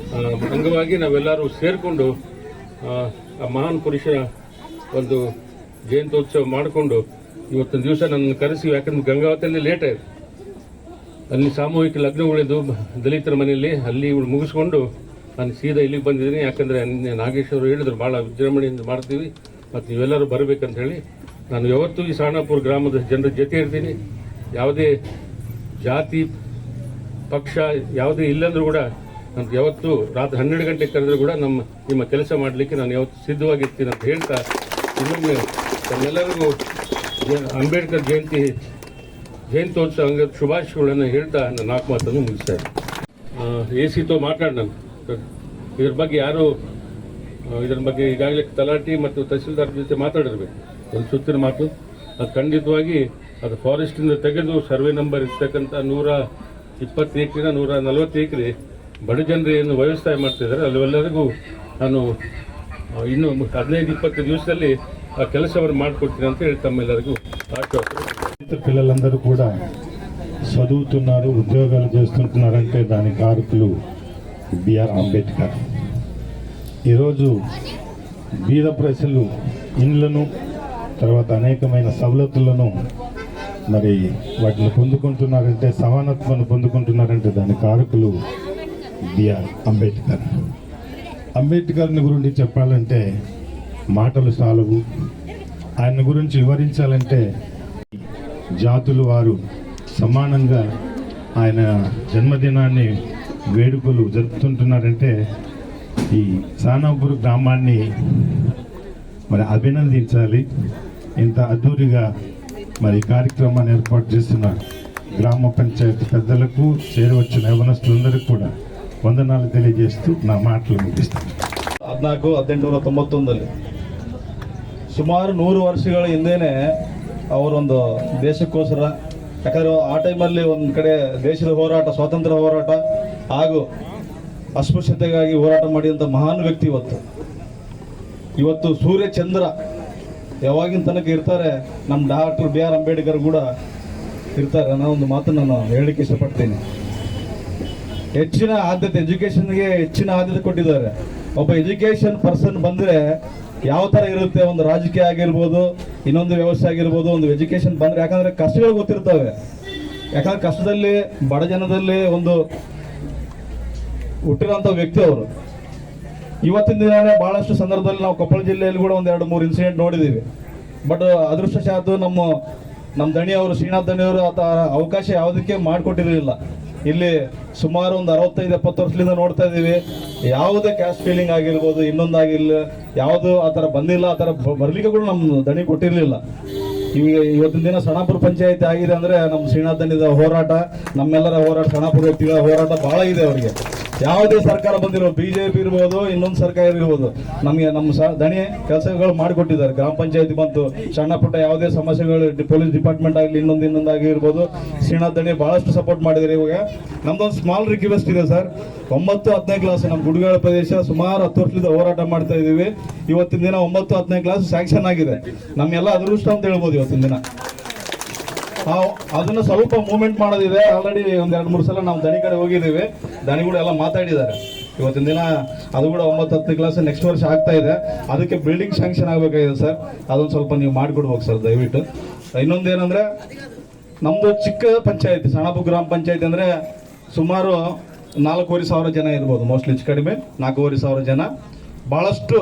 ಅಂಗವಾಗಿ ನಾವೆಲ್ಲರೂ ಸೇರಿಕೊಂಡು ಆ ಮಹಾನ್ ಪುರುಷ ಒಂದು ಜಯಂತ್ಯೋತ್ಸವ ಮಾಡಿಕೊಂಡು ಇವತ್ತಿನ ದಿವಸ ನನ್ನ ಕರೆಸಿ. ಯಾಕಂದ್ರೆ ಗಂಗಾವತಿಯಲ್ಲಿ ಲೇಟ್ ಆಯಿತು, ಅಲ್ಲಿ ಸಾಮೂಹಿಕ ಲಗ್ನಗಳಿದ್ದು ದಲಿತರ ಮನೆಯಲ್ಲಿ, ಅಲ್ಲಿ ಮುಗಿಸ್ಕೊಂಡು ನಾನು ಸೀದಾ ಇಲ್ಲಿಗೆ ಬಂದಿದ್ದೀನಿ. ಯಾಕಂದ್ರೆ ನಾಗೇಶ್ ಅವರು ಹೇಳಿದ್ರು ಭಾಳ ವಿಜೃಂಭಣೆಯಿಂದ ಮಾಡ್ತೀವಿ ಮತ್ತು ನೀವೆಲ್ಲರೂ ಬರಬೇಕಂತ ಹೇಳಿ. ನಾನು ಯಾವತ್ತೂ ಈ ಸಾಣಾಪುರ ಗ್ರಾಮದ ಜನರ ಜೊತೆ ಇರ್ತೀನಿ. ಯಾವುದೇ ಜಾತಿ ಪಕ್ಷ ಯಾವುದೇ ಇಲ್ಲಂದ್ರೂ ಕೂಡ ನಾನು ಯಾವತ್ತೂ ರಾತ್ರಿ 12 ಗಂಟೆಗೆ ಕರೆದ್ರೂ ಕೂಡ ನಿಮ್ಮ ಕೆಲಸ ಮಾಡಲಿಕ್ಕೆ ನಾನು ಯಾವತ್ತು ಸಿದ್ಧವಾಗಿರ್ತೀನಿ ಅಂತ ಹೇಳ್ತಾ, ಇನ್ನೊಮ್ಮೆ ತಮ್ಮೆಲ್ಲರಿಗೂ ಅಂಬೇಡ್ಕರ್ ಜಯಂತ್ಯೋತ್ಸವ ಶುಭಾಶಯಗಳನ್ನು ಹೇಳ್ತಾ ನನ್ನ 4 ಮಾತನ್ನು ಮುಗಿಸ್ತಾ ಇದ್ದೀನಿ. ಎಸಿతో ಮಾತಾಡಿ ನಾನು ಇದ್ರ ಬಗ್ಗೆ ಯಾರು ಇದರ ಬಗ್ಗೆ ಈಗಾಗಲೇ ತಲಾಟಿ ಮತ್ತು ತಹಸೀಲ್ದಾರ್ ಜೊತೆ ಮಾತಾಡಿರ್ಬೇಕು. ಒಂದು ಸುತ್ತಿನ ಮಾತು ಅದು ಖಂಡಿತವಾಗಿ ಅದು ಫಾರೆಸ್ಟಿಂದ ತೆಗೆದು ಸರ್ವೆ ನಂಬರ್ ಇರ್ತಕ್ಕಂಥ 120 ಎಕರೆ 140 ಎಕರೆ ಬಡ ಜನರು ಏನು ವ್ಯವಸಾಯ ಮಾಡ್ತಿದ್ದಾರೆ ಅಲ್ಲೆಲ್ಲರಿಗೂ ನಾನು ಇನ್ನು 15-20 ದಿವಸದಲ್ಲಿ ఆ ಕೆಲಸವನ್ನು ಮಾಡಿಕೊಡ್ತೀನಿ ಅಂತ ಹೇಳಿ తమ్మెల్లరిಗೂ ఆశీర్వాదాలు. పిల్లలందరూ కూడా చదువుతున్నారు, ఉద్యోగాలు చేస్తుంటున్నారంటే దాని కారకులు బిఆర్ అంబేద్కర్. ఈరోజు బీద ప్రజలు ఇండ్లను తర్వాత అనేకమైన సవలతులను మరి వాటిని పొందుకుంటున్నారంటే, సమానత్వాన్ని పొందుకుంటున్నారంటే దాని కారకులు బిఆర్ అంబేద్కర్. అంబేద్కర్ని గురించి చెప్పాలంటే మాటలు చాలవు. ఆయన గురించి వివరించాలంటే జాతులు వారు సమానంగా ఆయన జన్మదినాన్ని వేడుకలు జరుపుతుంటున్నారంటే ఈ సానాపూర్ గ్రామాన్ని మరి అభినందించాలి. ఇంత అద్దూరిగా మరి కార్యక్రమాన్ని ఏర్పాటు చేస్తున్న గ్రామ పంచాయతీ పెద్దలకు, చేరవచ్చిన యవనస్తులందరికీ కూడా వందనాలు తెలియజేస్తూ నా మాటలు ముగిస్తాను. 1891 ಸುಮಾರು 100 ವರ್ಷಗಳ ಹಿಂದೆನೆ ಅವರೊಂದು ದೇಶಕ್ಕೋಸ್ಕರ, ಯಾಕಂದರೆ ಆ ಟೈಮಲ್ಲಿ ಒಂದು ಕಡೆ ದೇಶದ ಹೋರಾಟ, ಸ್ವಾತಂತ್ರ್ಯ ಹೋರಾಟ ಹಾಗೂ ಅಸ್ಪೃಶ್ಯತೆಗಾಗಿ ಹೋರಾಟ ಮಾಡಿದಂಥ ಮಹಾನ್ ವ್ಯಕ್ತಿ ಇವತ್ತು ಸೂರ್ಯ ಚಂದ್ರ ಯಾವಾಗಿನ ತನಕ ಇರ್ತಾರೆ, ನಮ್ಮ ಡಾಕ್ಟರ್ ಬಿಆರ್ ಅಂಬೇಡ್ಕರ್ ಕೂಡ ಇರ್ತಾರೆ ಅನ್ನೋ ಒಂದು ಮಾತನ್ನು ನಾನು ಹೇಳಲಿಕ್ಕೆ ಇಷ್ಟಪಡ್ತೀನಿ. ಹೆಚ್ಚಿನ ಆದ್ಯತೆ ಎಜುಕೇಶನ್ಗೆ ಹೆಚ್ಚಿನ ಆದ್ಯತೆ ಕೊಟ್ಟಿದ್ದಾರೆ. ಒಬ್ಬ ಎಜುಕೇಶನ್ ಪರ್ಸನ್ ಬಂದ್ರೆ ಯಾವ ತರ ಇರುತ್ತೆ, ಒಂದು ರಾಜಕೀಯ ಆಗಿರ್ಬೋದು, ಇನ್ನೊಂದು ವ್ಯವಸ್ಥೆ ಆಗಿರ್ಬೋದು, ಒಂದು ಎಜುಕೇಶನ್ ಬಂದ್ರೆ, ಯಾಕಂದ್ರೆ ಕಷ್ಟಗಳು ಗೊತ್ತಿರ್ತವೆ. ಯಾಕಂದ್ರೆ ಕಷ್ಟದಲ್ಲಿ ಬಡ ಜನದಲ್ಲಿ ಒಂದು ಹುಟ್ಟಿರೋಂಥ ವ್ಯಕ್ತಿ ಅವರು. ಇವತ್ತಿನ ದಿನನೇ ಬಹಳಷ್ಟು ಸಂದರ್ಭದಲ್ಲಿ ನಾವು ಕೊಪ್ಪಳ ಜಿಲ್ಲೆಯಲ್ಲಿ ಕೂಡ ಒಂದು 2-3 ಇನ್ಸಿಡೆಂಟ್ ನೋಡಿದ್ದೀವಿ. ಬಟ್ ಅದೃಷ್ಟಶಾತ್ ನಮ್ಮ ದಣಿಯವರು, ಶ್ರೀನಾಥ್ ದಣಿಯವರು ಅವಕಾಶ ಯಾವುದಕ್ಕೆ ಮಾಡಿಕೊಟ್ಟಿರಲಿಲ್ಲ. ಇಲ್ಲಿ ಸುಮಾರು ಒಂದು 65-70 ವರ್ಷದಿಂದ ನೋಡ್ತಾ ಇದ್ದೀವಿ. ಯಾವುದೇ ಕ್ಯಾಸ್ಟ್ ಫೀಲಿಂಗ್ ಆಗಿರ್ಬೋದು, ಇನ್ನೊಂದಾಗಿಲ್ಲ, ಯಾವುದು ಆ ಥರ ಬಂದಿಲ್ಲ. ಆ ಥರ ಬರ್ಲಿಕ್ಕೆ ಕೂಡ ನಮ್ಮ ದಣಿ ಕೊಟ್ಟಿರಲಿಲ್ಲ. ಇವತ್ತಿನ ದಿನ ಸಣಾಪುರ ಪಂಚಾಯತಿ ಆಗಿದೆ ಅಂದ್ರೆ ನಮ್ಮ ಶ್ರೀನಾಥ್ ದಣಿದ ಹೋರಾಟ, ನಮ್ಮೆಲ್ಲರ ಹೋರಾಟ, ಸಣಾಪುರ ವ್ಯಕ್ತಿಗಳ ಹೋರಾಟ ಬಹಳ ಇದೆ ಅವರಿಗೆ. ಯಾವುದೇ ಸರ್ಕಾರ ಬಂದಿರೋದು, ಬಿಜೆಪಿ ಇರ್ಬೋದು, ಇನ್ನೊಂದು ಸರ್ಕಾರ ಇರ್ಬೋದು, ನಮಗೆ ನಮ್ಮ ದಣಿ ಕೆಲಸಗಳು ಮಾಡಿಕೊಟ್ಟಿದ್ದಾರೆ. ಗ್ರಾಮ ಪಂಚಾಯತಿ ಬಂತು, ಸಣ್ಣ ಪುಟ್ಟ ಯಾವುದೇ ಸಮಸ್ಯೆಗಳು, ಪೊಲೀಸ್ ಡಿಪಾರ್ಟ್ಮೆಂಟ್ ಆಗಲಿ, ಇನ್ನೊಂದಾಗಿ ಇರ್ಬೋದು, ಶ್ರೀನಾಥ್ ದಣಿ ಬಹಳಷ್ಟು ಸಪೋರ್ಟ್ ಮಾಡಿದ್ದಾರೆ. ಇವಾಗ ನಮ್ದೊಂದು ಸ್ಮಾಲ್ ರಿಕ್ವೆಸ್ಟ್ ಇದೆ ಸರ್. 9-10ನೇ ಕ್ಲಾಸ್ ನಮ್ಮ ಗುಡ್ಗಾಳ ಪ್ರದೇಶ ಸುಮಾರು 10 ವರ್ಷದಿಂದ ಹೋರಾಟ ಮಾಡ್ತಾ ಇದೀವಿ. ಇವತ್ತಿನ ದಿನ 9-10ನೇ ಕ್ಲಾಸ್ ಸ್ಯಾಂಕ್ಷನ್ ಆಗಿದೆ. ನಮ್ಮೆಲ್ಲ ಅದೃಷ್ಟ ಅಂತ ಹೇಳ್ಬೋದು ಇವತ್ತಿನ ದಿನ. ಅದನ್ನ ಸ್ವಲ್ಪ ಮೂವ್ಮೆಂಟ್ ಮಾಡೋದಿದೆ. ಆಲ್ರೆಡಿ ಒಂದ್ 2-3 ಸಲ ನಾವು ದಣಿ ಕಡೆ ಹೋಗಿದ್ದೀವಿ. ದಣಿಗಳು ಎಲ್ಲ ಮಾತಾಡಿದ್ದಾರೆ. ಇವತ್ತಿನ ದಿನ ಅದು ಕೂಡ 9-10ನೇ ಕ್ಲಾಸ್ ನೆಕ್ಸ್ಟ್ ವರ್ಷ ಆಗ್ತಾ ಇದೆ. ಅದಕ್ಕೆ ಬಿಲ್ಡಿಂಗ್ ಸ್ಯಾಂಕ್ಷನ್ ಆಗಬೇಕಾಗಿದೆ ಸರ್. ಅದೊಂದು ಸ್ವಲ್ಪ ನೀವು ಮಾಡಿಕೊಡ್ಬೇಕು ಸರ್ ದಯವಿಟ್ಟು. ಇನ್ನೊಂದೇನಂದ್ರೆ ನಮ್ದು ಚಿಕ್ಕ ಪಂಚಾಯತಿ, ಸಣಾಪುರ ಗ್ರಾಮ ಪಂಚಾಯತಿ ಅಂದ್ರೆ ಸುಮಾರು 4,500 ಜನ ಇರ್ಬೋದು, ಮೋಸ್ಟ್ಲಿ ಹೆಚ್ಚು ಕಡಿಮೆ 4,500 ಜನ. ಬಹಳಷ್ಟು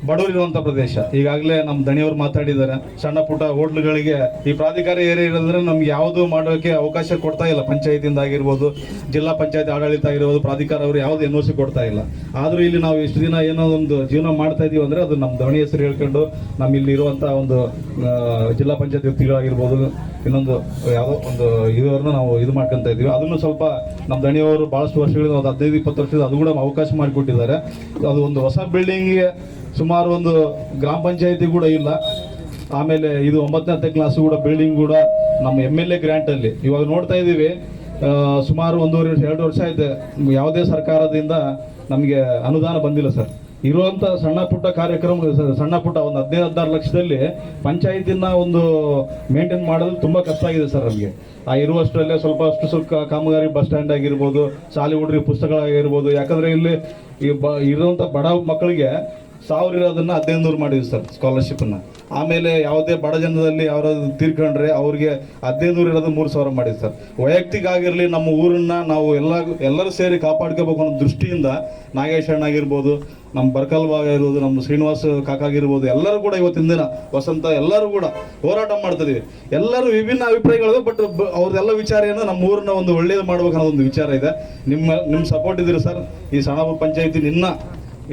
ಬಡವರಿರುವಂಥ ಪ್ರದೇಶ. ಈಗಾಗಲೇ ನಮ್ಮ ದಣಿಯವರು ಮಾತಾಡಿದ್ದಾರೆ. ಸಣ್ಣ ಪುಟ್ಟ ಹೋಟ್ಲುಗಳಿಗೆ ಈ ಪ್ರಾಧಿಕಾರ ಏರಿಯಾ ಇರೋದ್ರೆ ನಮ್ಗೆ ಯಾವುದು ಮಾಡೋಕ್ಕೆ ಅವಕಾಶ ಕೊಡ್ತಾ ಇಲ್ಲ. ಪಂಚಾಯತಿಯಿಂದ ಆಗಿರ್ಬೋದು, ಜಿಲ್ಲಾ ಪಂಚಾಯತಿ ಆಡಳಿತ ಆಗಿರ್ಬೋದು, ಪ್ರಾಧಿಕಾರ ಅವರು ಯಾವುದು NOC ಕೊಡ್ತಾ ಇಲ್ಲ. ಆದರೂ ಇಲ್ಲಿ ನಾವು ಇಷ್ಟು ದಿನ ಏನೋ ಒಂದು ಜೀವನ ಮಾಡ್ತಾ ಇದೀವಿ ಅಂದ್ರೆ ಅದು ನಮ್ಮ ದಣಿ ಹೆಸರು ಹೇಳ್ಕೊಂಡು ನಮ್ಮ ಇಲ್ಲಿ ಇರುವಂಥ ಒಂದು ಜಿಲ್ಲಾ ಪಂಚಾಯತ್ ವ್ಯಕ್ತಿಗಳಾಗಿರ್ಬೋದು, ಇನ್ನೊಂದು ಯಾವುದೋ ಒಂದು ಇದನ್ನು ನಾವು ಇದು ಮಾಡ್ಕೊಂತ ಇದೀವಿ. ಅದನ್ನು ಸ್ವಲ್ಪ ನಮ್ಮ ದಣಿಯವರು ಬಹಳಷ್ಟು ವರ್ಷಗಳಿಂದ, ಒಂದು 15-20 ವರ್ಷದಿಂದ ಅದು ಕೂಡ ಅವಕಾಶ ಮಾಡಿಕೊಟ್ಟಿದ್ದಾರೆ. ಅದು ಒಂದು ಹೊಸ ಬಿಲ್ಡಿಂಗ್ಗೆ ಸುಮಾರು ಒಂದು ಗ್ರಾಮ ಪಂಚಾಯತಿ ಕೂಡ ಇಲ್ಲ. ಆಮೇಲೆ ಇದು 9ನೇ ಕ್ಲಾಸ್ ಕೂಡ ಬಿಲ್ಡಿಂಗ್ ಕೂಡ ನಮ್ಮ MLA ಗ್ರಾಂಟ್ ಅಲ್ಲಿ ಇವಾಗ ನೋಡ್ತಾ ಇದ್ದೀವಿ. ಸುಮಾರು 1.5-2 ವರ್ಷ ಆಯ್ತು ಯಾವುದೇ ಸರ್ಕಾರದಿಂದ ನಮಗೆ ಅನುದಾನ ಬಂದಿಲ್ಲ ಸರ್. ಇರುವಂತ ಸಣ್ಣ ಪುಟ್ಟ ಕಾರ್ಯಕ್ರಮ, ಸಣ್ಣ ಪುಟ್ಟ ಒಂದು 15-16 ಲಕ್ಷದಲ್ಲಿ ಪಂಚಾಯತಿನ ಒಂದು ಮೇಂಟೈನ್ ಮಾಡೋದು ತುಂಬಾ ಕಷ್ಟ ಆಗಿದೆ ಸರ್ ನಮಗೆ. ಆ ಇರುವಷ್ಟರಲ್ಲೇ ಸ್ವಲ್ಪ ಕಾಮಗಾರಿ, ಬಸ್ ಸ್ಟ್ಯಾಂಡ್ ಆಗಿರ್ಬೋದು, ಶಾಲೆ ಹುಡುಗರಿಗೆ ಪುಸ್ತಕಗಳಾಗಿರ್ಬೋದು. ಯಾಕಂದ್ರೆ ಇಲ್ಲಿ ಇರುವಂತ ಬಡ ಮಕ್ಕಳಿಗೆ 1000 ಇರೋದನ್ನ 1500 ಮಾಡಿದ್ವಿ ಸರ್ ಸ್ಕಾಲರ್ಶಿಪ್ನ. ಆಮೇಲೆ ಯಾವುದೇ ಬಡ ಜನದಲ್ಲಿ ಯಾರಾದ್ರು ತೀರ್ಕೊಂಡ್ರೆ ಅವ್ರಿಗೆ 1500 ಇರೋದು 3000 ಮಾಡಿದ್ವಿ ಸರ್. ವೈಯಕ್ತಿಕ ಆಗಿರಲಿ, ನಮ್ಮ ಊರನ್ನ ನಾವು ಎಲ್ಲರೂ ಸೇರಿ ಕಾಪಾಡ್ಕೋಬೇಕು ಅನ್ನೋ ದೃಷ್ಟಿಯಿಂದ ನಾಗೇಶ್ ಅಣ್ಣ ಆಗಿರ್ಬೋದು, ನಮ್ಮ ಬರ್ಕಲ್ ಭಾಗ ಇರ್ಬೋದು, ನಮ್ಮ ಶ್ರೀನಿವಾಸ್ ಕಾಕಾಗಿರ್ಬೋದು, ಎಲ್ಲರೂ ಕೂಡ ಇವತ್ತಿನ ದಿನ ವಸಂತ ಎಲ್ಲರೂ ಕೂಡ ಹೋರಾಟ ಮಾಡ್ತಾ ಇದೀವಿ. ಎಲ್ಲರೂ ವಿಭಿನ್ನ ಅಭಿಪ್ರಾಯಗಳು, ಬಟ್ ಅವ್ರದೆಲ್ಲ ವಿಚಾರ ಏನು, ನಮ್ಮ ಊರನ್ನ ಒಂದು ಒಳ್ಳೇದು ಮಾಡ್ಬೇಕು ಅನ್ನೋ ಒಂದು ವಿಚಾರ ಇದೆ. ನಿಮ್ಮ ಸಪೋರ್ಟ್ ಇದ್ದೀರಿ ಸರ್. ಈ ಸಣಾಪುರ ಪಂಚಾಯತಿ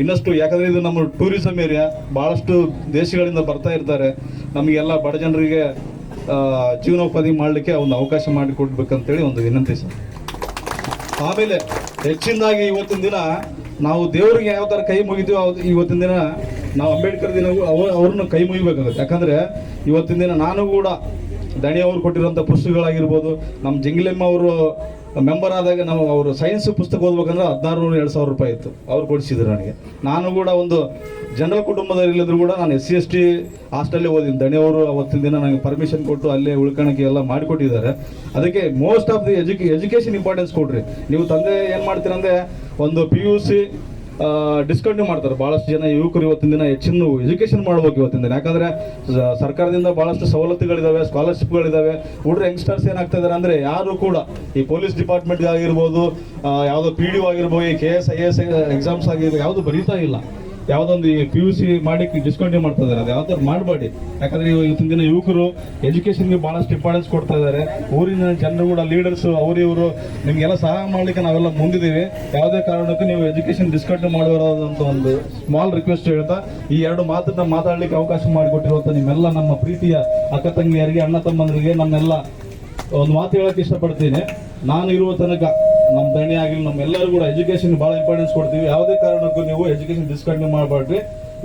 ಇನ್ನಷ್ಟು, ಯಾಕಂದ್ರೆ ಇದು ನಮ್ಮ ಟೂರಿಸಂ ಏರಿಯಾ, ಬಹಳಷ್ಟು ದೇಶಗಳಿಂದ ಬರ್ತಾ ಇರ್ತಾರೆ. ನಮಗೆಲ್ಲ ಬಡ ಜನರಿಗೆ ಜೀವನೋಪಾಧಿ ಮಾಡಲಿಕ್ಕೆ ಒಂದು ಅವಕಾಶ ಮಾಡಿಕೊಡ್ಬೇಕಂತೇಳಿ ಒಂದು ವಿನಂತಿ ಸರ್. ಆಮೇಲೆ ಹೆಚ್ಚಿನದಾಗಿ ಇವತ್ತಿನ ದಿನ ನಾವು ದೇವರಿಗೆ ಯಾವ ಥರ ಕೈ ಮುಗಿತೀವೋ ಇವತ್ತಿನ ದಿನ ನಾವು ಅಂಬೇಡ್ಕರ್ ದಿನ ಅವ್ರನ್ನ ಕೈ ಮುಗಿಬೇಕಾಗುತ್ತೆ. ಯಾಕಂದ್ರೆ ಇವತ್ತಿನ ದಿನ ನಾನು ಕೂಡ ದಣಿ ಅವರು ಕೊಟ್ಟಿರುವಂಥ ಪುಸ್ತಕಗಳಾಗಿರ್ಬೋದು, ನಮ್ಮ ಜಂಗಿಲಮ್ಮ ಅವರು ಮೆಂಬರ್ ಆದಾಗ ನಾವು ಅವರು ಸೈನ್ಸ್ ಪುಸ್ತಕ ಓದ್ಬೇಕಂದ್ರೆ 1600-2000 ರೂಪಾಯಿ ಇತ್ತು, ಅವ್ರು ಕೊಡಿಸಿದ್ರು ನನಗೆ. ನಾನು ಕೂಡ ಒಂದು ಜನರಲ್ ಕುಟುಂಬದಲ್ಲಿ ಇಲ್ಲದ್ರು ಕೂಡ ನಾನು SC/ST ಹಾಸ್ಟೆಲ್ಲೇ ಓದಿದ್ದೀನಿ. ದಣಿಯವರು ಅವತ್ತಿನ ದಿನ ನನಗೆ ಪರ್ಮಿಷನ್ ಕೊಟ್ಟು ಅಲ್ಲೇ ಉಳ್ಕೊಳಕ್ಕೆ ಎಲ್ಲ ಮಾಡಿಕೊಟ್ಟಿದ್ದಾರೆ. ಅದಕ್ಕೆ most of the education importance ಕೊಡ್ರಿ. ನೀವು ತಂದೆ ಏನು ಮಾಡ್ತೀರಂದ್ರೆ ಒಂದು PUC ಡಿಸ್ಕಂಟಿನ್ಯೂ ಮಾಡ್ತಾರೆ. ಬಹಳಷ್ಟು ಜನ ಯುವಕರು ಇವತ್ತಿನ ದಿನ ಹೆಚ್ಚಿನ ಎಜುಕೇಶನ್ ಮಾಡ್ಬೇಕು ಇವತ್ತಿನ ದಿನ. ಯಾಕಂದ್ರೆ ಸರ್ಕಾರದಿಂದ ಬಹಳಷ್ಟು ಸವಲತ್ತುಗಳಿದಾವೆ, ಸ್ಕಾಲರ್ಶಿಪ್ಗಳಿದಾವೆ. ಹುಡುಗರು ಯಂಗ್ಸ್ಟರ್ಸ್ ಏನಾಗ್ತಾ ಇದಾರೆ ಅಂದ್ರೆ ಯಾರು ಕೂಡ ಈ ಪೊಲೀಸ್ ಡಿಪಾರ್ಟ್ಮೆಂಟ್ ಆಗಿರ್ಬೋದು, ಯಾವುದೋ PDO ಆಗಿರ್ಬೋದು, KS IAS ಎಕ್ಸಾಮ್ಸ್ ಆಗಿರ್ಬೋದು, ಯಾವುದು ಬರೀತಾ ಇಲ್ಲ. ಯಾವುದೊಂದು PUC ಮಾಡಿ ಡಿಸ್ಕಂಟಿನ್ಯೂ ಮಾಡ್ತಾ ಇದ್ದಾರೆ. ಅದು ಯಾವ ಥರ ಮಾಡಬೇಡಿ. ಯಾಕಂದ್ರೆ ಇವತ್ತಿನ ದಿನ ಯುವಕರು ಎಜುಕೇಶನ್ಗೆ ಬಹಳಷ್ಟು ಇಂಪಾರ್ಟೆನ್ಸ್ ಕೊಡ್ತಾ ಇದ್ದಾರೆ. ಊರಿನ ಜನರು ಕೂಡ ಲೀಡರ್ಸ್ ಅವರು ನಿಮ್ಗೆಲ್ಲ ಸಹಾಯ ಮಾಡ್ಲಿಕ್ಕೆ ನಾವೆಲ್ಲ ಮುಂದಿದ್ದೀವಿ. ಯಾವುದೇ ಕಾರಣಕ್ಕೂ ನೀವು ಎಜುಕೇಶನ್ ಡಿಸ್ಕಂಟಿನ್ಯೂ ಮಾಡುವಂತ ಒಂದು ಸ್ಮಾಲ್ ರಿಕ್ವೆಸ್ಟ್ ಹೇಳ್ತಾ ಈ 2 ಮಾತನ್ನ ಮಾತಾಡ್ಲಿಕ್ಕೆ ಅವಕಾಶ ಮಾಡಿಕೊಟ್ಟಿರುವಂತ ನಿಮ್ಮೆಲ್ಲ ನಮ್ಮ ಪ್ರೀತಿಯ ಅಕ್ಕ ತಂಗಿಯರಿಗೆ, ಅಣ್ಣ ತಮ್ಮಂದರಿಗೆ ನಮ್ಮೆಲ್ಲ ಒಂದು ಮಾತು ಹೇಳಕ್ಕೆ ಇಷ್ಟಪಡ್ತೀನಿ. ನಾನು ಇರುವ ತನಕ ನಮ್ಮ ದಣಿ ಆಗಲಿ ನಮ್ಮೆಲ್ಲರೂ ಕೂಡ ಎಜುಕೇಶನ್ ಬಹಳ ಇಂಪಾರ್ಟೆನ್ಸ್ ಕೊಡ್ತೀವಿ. ಯಾವುದೇ ಕಾರಣಕ್ಕೂ ನೀವು ಎಜುಕೇಶನ್ ಡಿಸ್ಕಂಟಿನ್ಯೂ ಮಾಡಬೇಡ್ರಿ.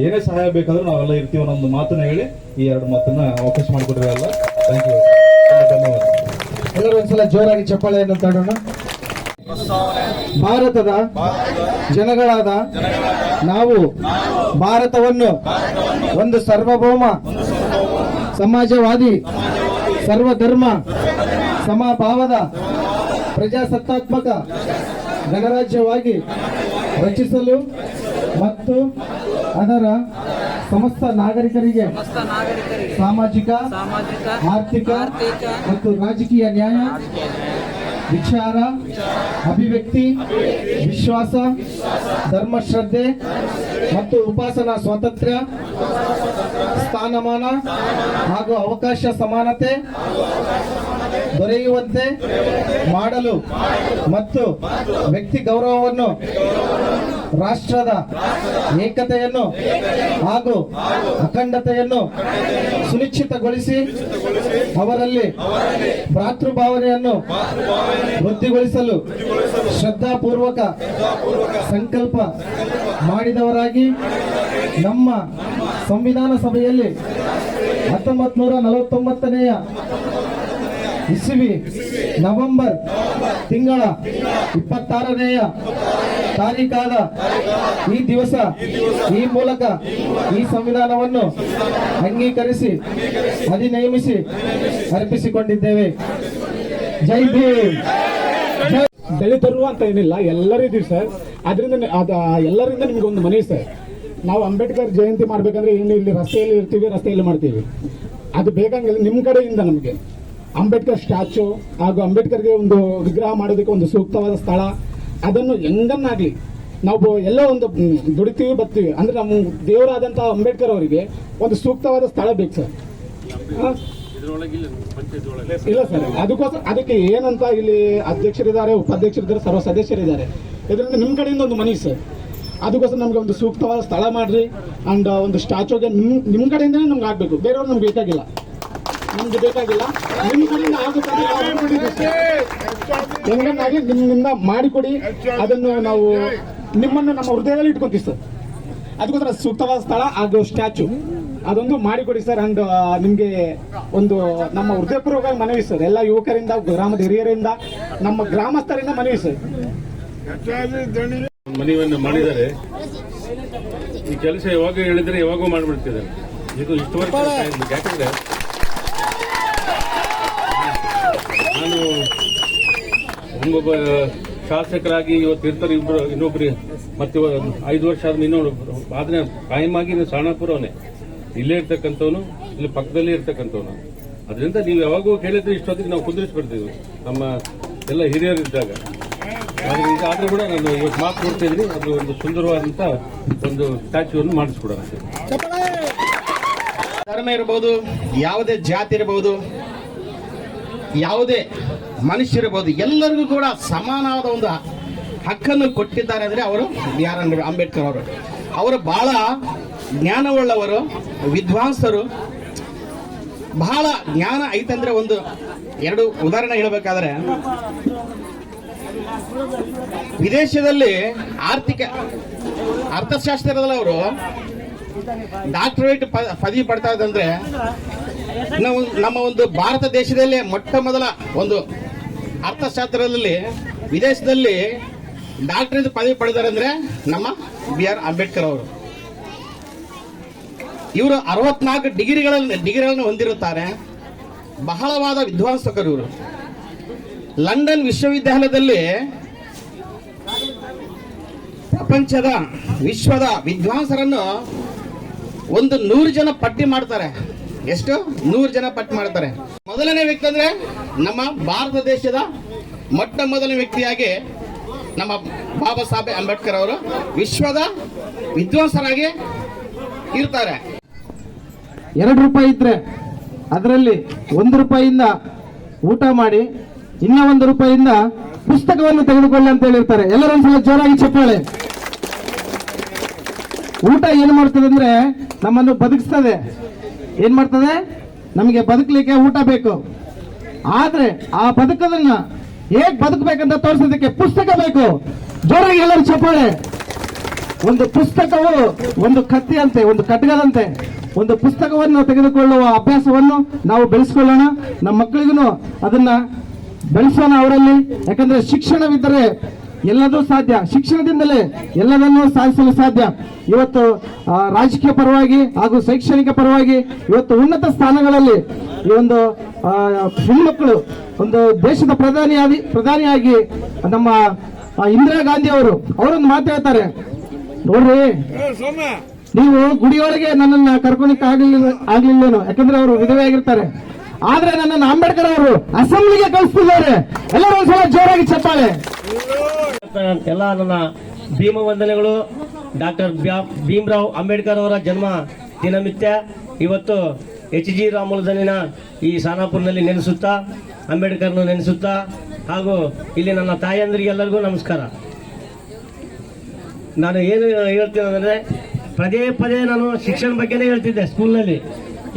ಏನೇ ಸಹಾಯ ಬೇಕಾದ್ರೂ ನಾವೆಲ್ಲ ಇರ್ತೀವಿ ಅನ್ನೋ ಮಾತನ್ನ ಹೇಳಿ ಈ 2 ಮಾತನ್ನ ಅವಕಾಶ ಮಾಡಿಕೊಡ್ರಿ. ಎಲ್ಲ ಥ್ಯಾಂಕ್ ಯು, ಧನ್ಯವಾದ. ಎಲ್ಲರೂ ಒಂದ್ಸಲ ಜೋರಾಗಿ ಚಪ್ಪಾಳೆಯನ್ನು ತಡೋಣ. ಭಾರತದ ಜನಗಳಾದ ನಾವು ಭಾರತವನ್ನು ಒಂದು ಸಾರ್ವಭೌಮ, ಸಮಾಜವಾದಿ, ಸರ್ವಧರ್ಮ ಸಮಭಾವದ ಪ್ರಜಾಸತ್ತಾತ್ಮಕ ಗಣರಾಜ್ಯವಾಗಿ ರಚಿಸಲು ಮತ್ತು ಅದರ ಸಮಸ್ತ ನಾಗರಿಕರಿಗೆ ಸಾಮಾಜಿಕ ಆರ್ಥಿಕ ಮತ್ತು ರಾಜಕೀಯ ನ್ಯಾಯ, ವಿಚಾರ, ಅಭಿವ್ಯಕ್ತಿ, ವಿಶ್ವಾಸ, ಧರ್ಮಶ್ರದ್ಧೆ ಮತ್ತು ಉಪಾಸನಾ ಸ್ವಾತಂತ್ರ್ಯ, ಸ್ಥಾನಮಾನ ಹಾಗೂ ಅವಕಾಶ ಸಮಾನತೆ ದೊರೆಯುವಂತೆ ಮಾಡಲು ಮತ್ತು ವ್ಯಕ್ತಿ ಗೌರವವನ್ನು, ರಾಷ್ಟ್ರದ ಏಕತೆಯನ್ನು ಹಾಗೂ ಅಖಂಡತೆಯನ್ನು ಸುನಿಶ್ಚಿತಗೊಳಿಸಿ ಅವರಲ್ಲಿ ಭ್ರಾತೃಭಾವನೆಯನ್ನು ವೃದ್ಧಿಗೊಳಿಸಲು ಶ್ರದ್ಧಾಪೂರ್ವಕ ಸಂಕಲ್ಪ ಮಾಡಿದವರಾಗಿ ನಮ್ಮ ಸಂವಿಧಾನ ಸಭೆಯಲ್ಲಿ 1949ನೇ ಇಸವಿ ನವೆಂಬರ್ ತಿಂಗಳ 26ನೇ ತಾರೀಕಾದ ಈ ದಿವಸ ಈ ಮೂಲಕ ಈ ಸಂವಿಧಾನವನ್ನು ಅಂಗೀಕರಿಸಿ ಅಧಿನಿಯಮಿಸಿ ಅರ್ಪಿಸಿಕೊಂಡಿದ್ದೇವೆ. ಜೈ ಭೀಮ್. ದಲಿತರು ಅಂತ ಏನಿಲ್ಲ, ಎಲ್ಲರೂ ಇದೀವಿ ಸರ್. ಅದರಿಂದ ಎಲ್ಲರಿಂದ ನಿಮ್ಗೆ ಒಂದು ಮನವಿ ಸರ್, ನಾವು ಅಂಬೇಡ್ಕರ್ ಜಯಂತಿ ಮಾಡ್ಬೇಕಂದ್ರೆ ಏನು ಇಲ್ಲಿ ರಸ್ತೆಯಲ್ಲಿ ಇರ್ತೀವಿ, ರಸ್ತೆಯಲ್ಲಿ ಮಾಡ್ತೀವಿ. ಅದು ಬೇಕಂಗಿಲ್ಲ, ನಿಮ್ಮ ಕಡೆಯಿಂದ ನಮಗೆ ಅಂಬೇಡ್ಕರ್ ಸ್ಟ್ಯಾಚು ಹಾಗೂ ಅಂಬೇಡ್ಕರ್ಗೆ ಒಂದು ವಿಗ್ರಹ ಮಾಡೋದಕ್ಕೆ ಒಂದು ಸೂಕ್ತವಾದ ಸ್ಥಳ, ಅದನ್ನು ಹೆಂಗನ್ನಾಗ್ಲಿ ನಾವು ಎಲ್ಲೋ ಒಂದು ದುಡಿತೀವಿ ಬರ್ತೀವಿ ಅಂದ್ರೆ ನಮ್ಮ ದೇವರಾದಂಥ ಅಂಬೇಡ್ಕರ್ ಅವರಿಗೆ ಒಂದು ಸೂಕ್ತವಾದ ಸ್ಥಳ ಬೇಕು ಸರ್. ಇಲ್ಲ ಸರ್, ಅದಕ್ಕೋಸ್ಕರ ಅದಕ್ಕೆ ಏನಂತ ಇಲ್ಲಿ ಅಧ್ಯಕ್ಷರಿದ್ದಾರೆ, ಉಪಾಧ್ಯಕ್ಷರಿದ್ದಾರೆ, ಸರ್ವ ಸದಸ್ಯರಿದ್ದಾರೆ. ಇದರಿಂದ ನಿಮ್ಮ ಕಡೆಯಿಂದ ಒಂದು ಮನವಿ ಸರ್, ಅದಕ್ಕೋಸ್ಕರ ನಮ್ಗೆ ಒಂದು ಸೂಕ್ತವಾದ ಸ್ಥಳ ಮಾಡ್ರಿ. ಅಂಡ್ ಒಂದು ಸ್ಟ್ಯಾಚುಗೆ ನಿಮ್ಮ ಕಡೆಯಿಂದನೇ ನಮ್ಗೆ ಆಗ್ಬೇಕು, ಬೇರೆಯವ್ರು ನಮ್ಗೆ ಬೇಕಾಗಿಲ್ಲ, ನಮ್ಗೆ ಬೇಕಾಗಿಲ್ಲ. ನಿಮ್ಮ ಕಡೆಯಿಂದ ಆಗುತ್ತೆ ಹೆಂಗನ್ನಾಗಿ ನಿಮ್ಮಿಂದ ಮಾಡಿಕೊಡಿ. ಅದನ್ನು ನಾವು ನಿಮ್ಮನ್ನು ನಮ್ಮ ಹೃದಯದಲ್ಲಿ ಇಟ್ಕೊಂತೀವಿ ಸರ್. ಅದಕ್ಕೋಸ್ಕರ ಸೂಕ್ತವಾದ ಸ್ಥಳ ಹಾಗೂ ಸ್ಟ್ಯಾಚು ಅದೊಂದು ಮಾಡಿಕೊಡಿ ಸರ್. ಅಂಡ್ ನಿಮಗೆ ಒಂದು ನಮ್ಮ ಹೃದಯಪೂರ್ವಕ ಮನವಿ ಸರ್, ಎಲ್ಲ ಯುವಕರಿಂದ, ಗ್ರಾಮದ ಹಿರಿಯರಿಂದ, ನಮ್ಮ ಗ್ರಾಮಸ್ಥರಿಂದ ಮನವಿ ಸರ್. ಮನವಿಯನ್ನು ಮಾಡಿದ್ದಾರೆ. ಈ ಕೆಲಸ ಯಾವಾಗ ಹೇಳಿದ್ರೆ ಯಾವಾಗೂ ಮಾಡಿಬಿಡ್ತಿದ್ದಾರೆ. ಇದು ಇಷ್ಟು ವರ್ಷ ಯಾಕಂದ್ರೆ ನಾನು ಒಬ್ಬೊಬ್ಬ ಶಾಸಕರಾಗಿ ಇವತ್ತು ಇರ್ತಾರೆ, ಇನ್ನೊಬ್ರು ಮತ್ತೆ 5 ವರ್ಷ ಆದ್ಮೇಲೆ ಇನ್ನೊಂದು ಆದ್ರೆ ಕಾಯಮಾಗಿ ಸಣ್ಣಪುರವನೇ ಇಲ್ಲೇ ಇರ್ತಕ್ಕಂಥವನು, ಇಲ್ಲಿ ಪಕ್ಕದಲ್ಲೇ ಇರ್ತಕ್ಕಂಥವನು. ಅದರಿಂದ ನೀವು ಯಾವಾಗೂ ಕೇಳಿದ್ರೆ ಇಷ್ಟೊತ್ತಿಗೆ ನಾವು ಕುದುರಿಸ್ಬಿಡ್ತೀವಿ ನಮ್ಮ ಎಲ್ಲ ಹಿರಿಯರಿದ್ದಾಗ. ಆದ್ರೂ ಕೂಡ ನಾನು ಇವತ್ತು ಮಾತು ಕೊಡ್ತಾ ಇದ್ದೀನಿ, ಅದು ಒಂದು ಸುಂದರವಾದಂತ ಒಂದು ಸ್ಟ್ಯಾಚ್ಯೂವನ್ನು ಮಾಡಿಸ್ಕೊಡೋಣ. ಧರ್ಮ ಇರಬಹುದು, ಯಾವುದೇ ಜಾತಿ ಇರಬಹುದು, ಯಾವುದೇ ಮನುಷ್ಯ ಇರಬಹುದು, ಎಲ್ಲರಿಗೂ ಕೂಡ ಸಮಾನವಾದ ಒಂದು ಹಕ್ಕನ್ನು ಕೊಟ್ಟಿದ್ದಾರೆ ಅಂದ್ರೆ ಅವರು ಬಿ.ಆರ್. ಅಂಬೇಡ್ಕರ್ ಅವರು. ಅವರು ಬಹಳ ಜ್ಞಾನವುಳ್ಳವರು, ವಿದ್ವಾಂಸರು. ಬಹಳ ಜ್ಞಾನ ಐತಂದ್ರೆ ಒಂದು 2 ಉದಾಹರಣೆ ಹೇಳಬೇಕಾದ್ರೆ, ವಿದೇಶದಲ್ಲಿ ಅರ್ಥಶಾಸ್ತ್ರದಲ್ಲಿ ಅವರು ಡಾಕ್ಟರೇಟ್ ಪದವಿ ಪಡ್ತಾ ಇದ್ದಂದ್ರೆ, ನಮ್ಮ ಒಂದು ಭಾರತ ದೇಶದಲ್ಲೇ ಮೊಟ್ಟ ಮೊದಲ ಒಂದು ಅರ್ಥಶಾಸ್ತ್ರದಲ್ಲಿ ವಿದೇಶದಲ್ಲಿ ಡಾಕ್ಟರೇಟ್ ಪದವಿ ಪಡೆದಾರೆ ಅಂದ್ರೆ ನಮ್ಮ ಬಿ.ಆರ್. ಅಂಬೇಡ್ಕರ್ ಅವರು. ಇವರು 64 ಡಿಗ್ರಿಗಳನ್ನು ಹೊಂದಿರುತ್ತಾರೆ. ಬಹಳವಾದ ವಿದ್ವಾಂಸಕರು ಇವರು. ಲಂಡನ್ ವಿಶ್ವವಿದ್ಯಾಲಯದಲ್ಲಿ ಪ್ರಪಂಚದ ವಿಶ್ವದ ವಿದ್ವಾಂಸರನ್ನು ಒಂದು 100 ಜನ ಪಟ್ಟಿ ಮಾಡ್ತಾರೆ. ಎಷ್ಟು? 100 ಜನ ಪಟ್ಟಿ ಮಾಡ್ತಾರೆ. ಮೊದಲನೇ ವ್ಯಕ್ತಿ ಅಂದ್ರೆ ನಮ್ಮ ಭಾರತ ದೇಶದ ಮೊಟ್ಟ ಮೊದಲನೇ ವ್ಯಕ್ತಿಯಾಗಿ ನಮ್ಮ ಬಾಬಾ ಸಾಹೇಬ್ ಅಂಬೇಡ್ಕರ್ ಅವರು ವಿಶ್ವದ ವಿದ್ವಾಂಸರಾಗಿ ಇರ್ತಾರೆ. 2 ರೂಪಾಯಿ ಇದ್ರೆ ಅದರಲ್ಲಿ 1 ರೂಪಾಯಿಯಿಂದ ಊಟ ಮಾಡಿ, ಇನ್ನ 1 ರೂಪಾಯಿಯಿಂದ ಪುಸ್ತಕವನ್ನು ತೆಗೆದುಕೊಳ್ಳಿ ಅಂತ ಹೇಳಿರ್ತಾರೆ. ಎಲ್ಲರೊಂದ್ಸಲ ಜೋರಾಗಿ ಚಪ್ಪಾಳೆ. ಊಟ ಏನ್ ಮಾಡ್ತದೆ ಅಂದ್ರೆ ನಮ್ಮನ್ನು ಬದುಕಿಸ್ತದೆ. ಏನ್ ಮಾಡ್ತದೆ? ನಮಗೆ ಬದುಕಲಿಕ್ಕೆ ಊಟ ಬೇಕು. ಆದ್ರೆ ಆ ಬದುಕದನ್ನ ಹೇಗ್ ಬದುಕಬೇಕಂತ ತೋರಿಸೋದಕ್ಕೆ ಪುಸ್ತಕ ಬೇಕು. ಜೋರಾಗಿ ಎಲ್ಲರೂ ಚಪ್ಪಾಳೆ. ಒಂದು ಪುಸ್ತಕವು ಒಂದು ಕತ್ತಿಯಂತೆ, ಒಂದು ಖಡ್ಗದಂತೆ. ಒಂದು ಪುಸ್ತಕವನ್ನು ತೆಗೆದುಕೊಳ್ಳುವ ಅಭ್ಯಾಸವನ್ನು ನಾವು ಬೆಳೆಸ್ಕೊಳ್ಳೋಣ. ನಮ್ಮ ಮಕ್ಕಳಿಗೂ ಅದನ್ನ ಬೆಳೆಸೋಣ ಅವರಲ್ಲಿ. ಯಾಕಂದ್ರೆ ಶಿಕ್ಷಣವಿದ್ದರೆ ಎಲ್ಲದೂ ಸಾಧ್ಯ. ಶಿಕ್ಷಣದಿಂದಲೇ ಎಲ್ಲದನ್ನೂ ಸಾಧಿಸಲು ಸಾಧ್ಯ. ಇವತ್ತು ರಾಜಕೀಯ ಪರವಾಗಿ ಹಾಗೂ ಶೈಕ್ಷಣಿಕ ಪರವಾಗಿ ಇವತ್ತು ಉನ್ನತ ಸ್ಥಾನಗಳಲ್ಲಿ ಈ ಒಂದು ಹೆಣ್ಮಕ್ಕಳು ಒಂದು ದೇಶದ ಪ್ರಧಾನಿಯಾಗಿ ನಮ್ಮ ಇಂದಿರಾ ಗಾಂಧಿ ಅವರೊಂದು ಮಾತು ಹೇಳ್ತಾರೆ ನೋಡ್ರಿ, ನೀವು ಗುಡಿಯೊಳಗೆ ನನ್ನನ್ನ ಕರ್ಕೊಳಿಕ್ಕೆ ಆಗ್ಲಿಲ್ಲೇನೋ, ಯಾಕಂದ್ರೆ ಅವರು ವಿಧವೆ ಆಗಿರ್ತಾರೆ. ಆದ್ರೆ ನನ್ನನ್ನು ಅಂಬೇಡ್ಕರ್ ಅವರು ಅಸೆಂಬ್ಲಿಗೆ ಕಳಿಸ್ತಿದ್ದಾರೆ. ಎಲ್ಲರೂ ಒಂದ್ಸಲ ಜೋರಾಗಿ ಚಪ್ಪಾಳೆ. ಎಲ್ಲ ನನ್ನ ಭೀಮ ವಂದನೆಗಳು. ಡಾಕ್ಟರ್ ಭೀಮರಾವ್ ಅಂಬೇಡ್ಕರ್ ಅವರ ಜನ್ಮ ದಿನಮಿತ್ಯ ಇವತ್ತು HG ರಾಮುಲುಧನಿನ ಈ ಸಾನಾಪುರ್ನಲ್ಲಿ ನೆನೆಸುತ್ತಾ, ಅಂಬೇಡ್ಕರ್ನ ನೆನೆಸುತ್ತಾ, ಹಾಗೂ ಇಲ್ಲಿ ನನ್ನ ತಾಯಂದಿರಿಗೆಲ್ಲರಿಗೂ ನಮಸ್ಕಾರ. ನಾನು ಏನು ಹೇಳ್ತೀನಿ ಅಂದರೆ, ಪದೇ ಪದೇ ನಾನು ಶಿಕ್ಷಣ ಬಗ್ಗೆನೇ ಹೇಳ್ತಿದ್ದೆ ಸ್ಕೂಲ್ನಲ್ಲಿ.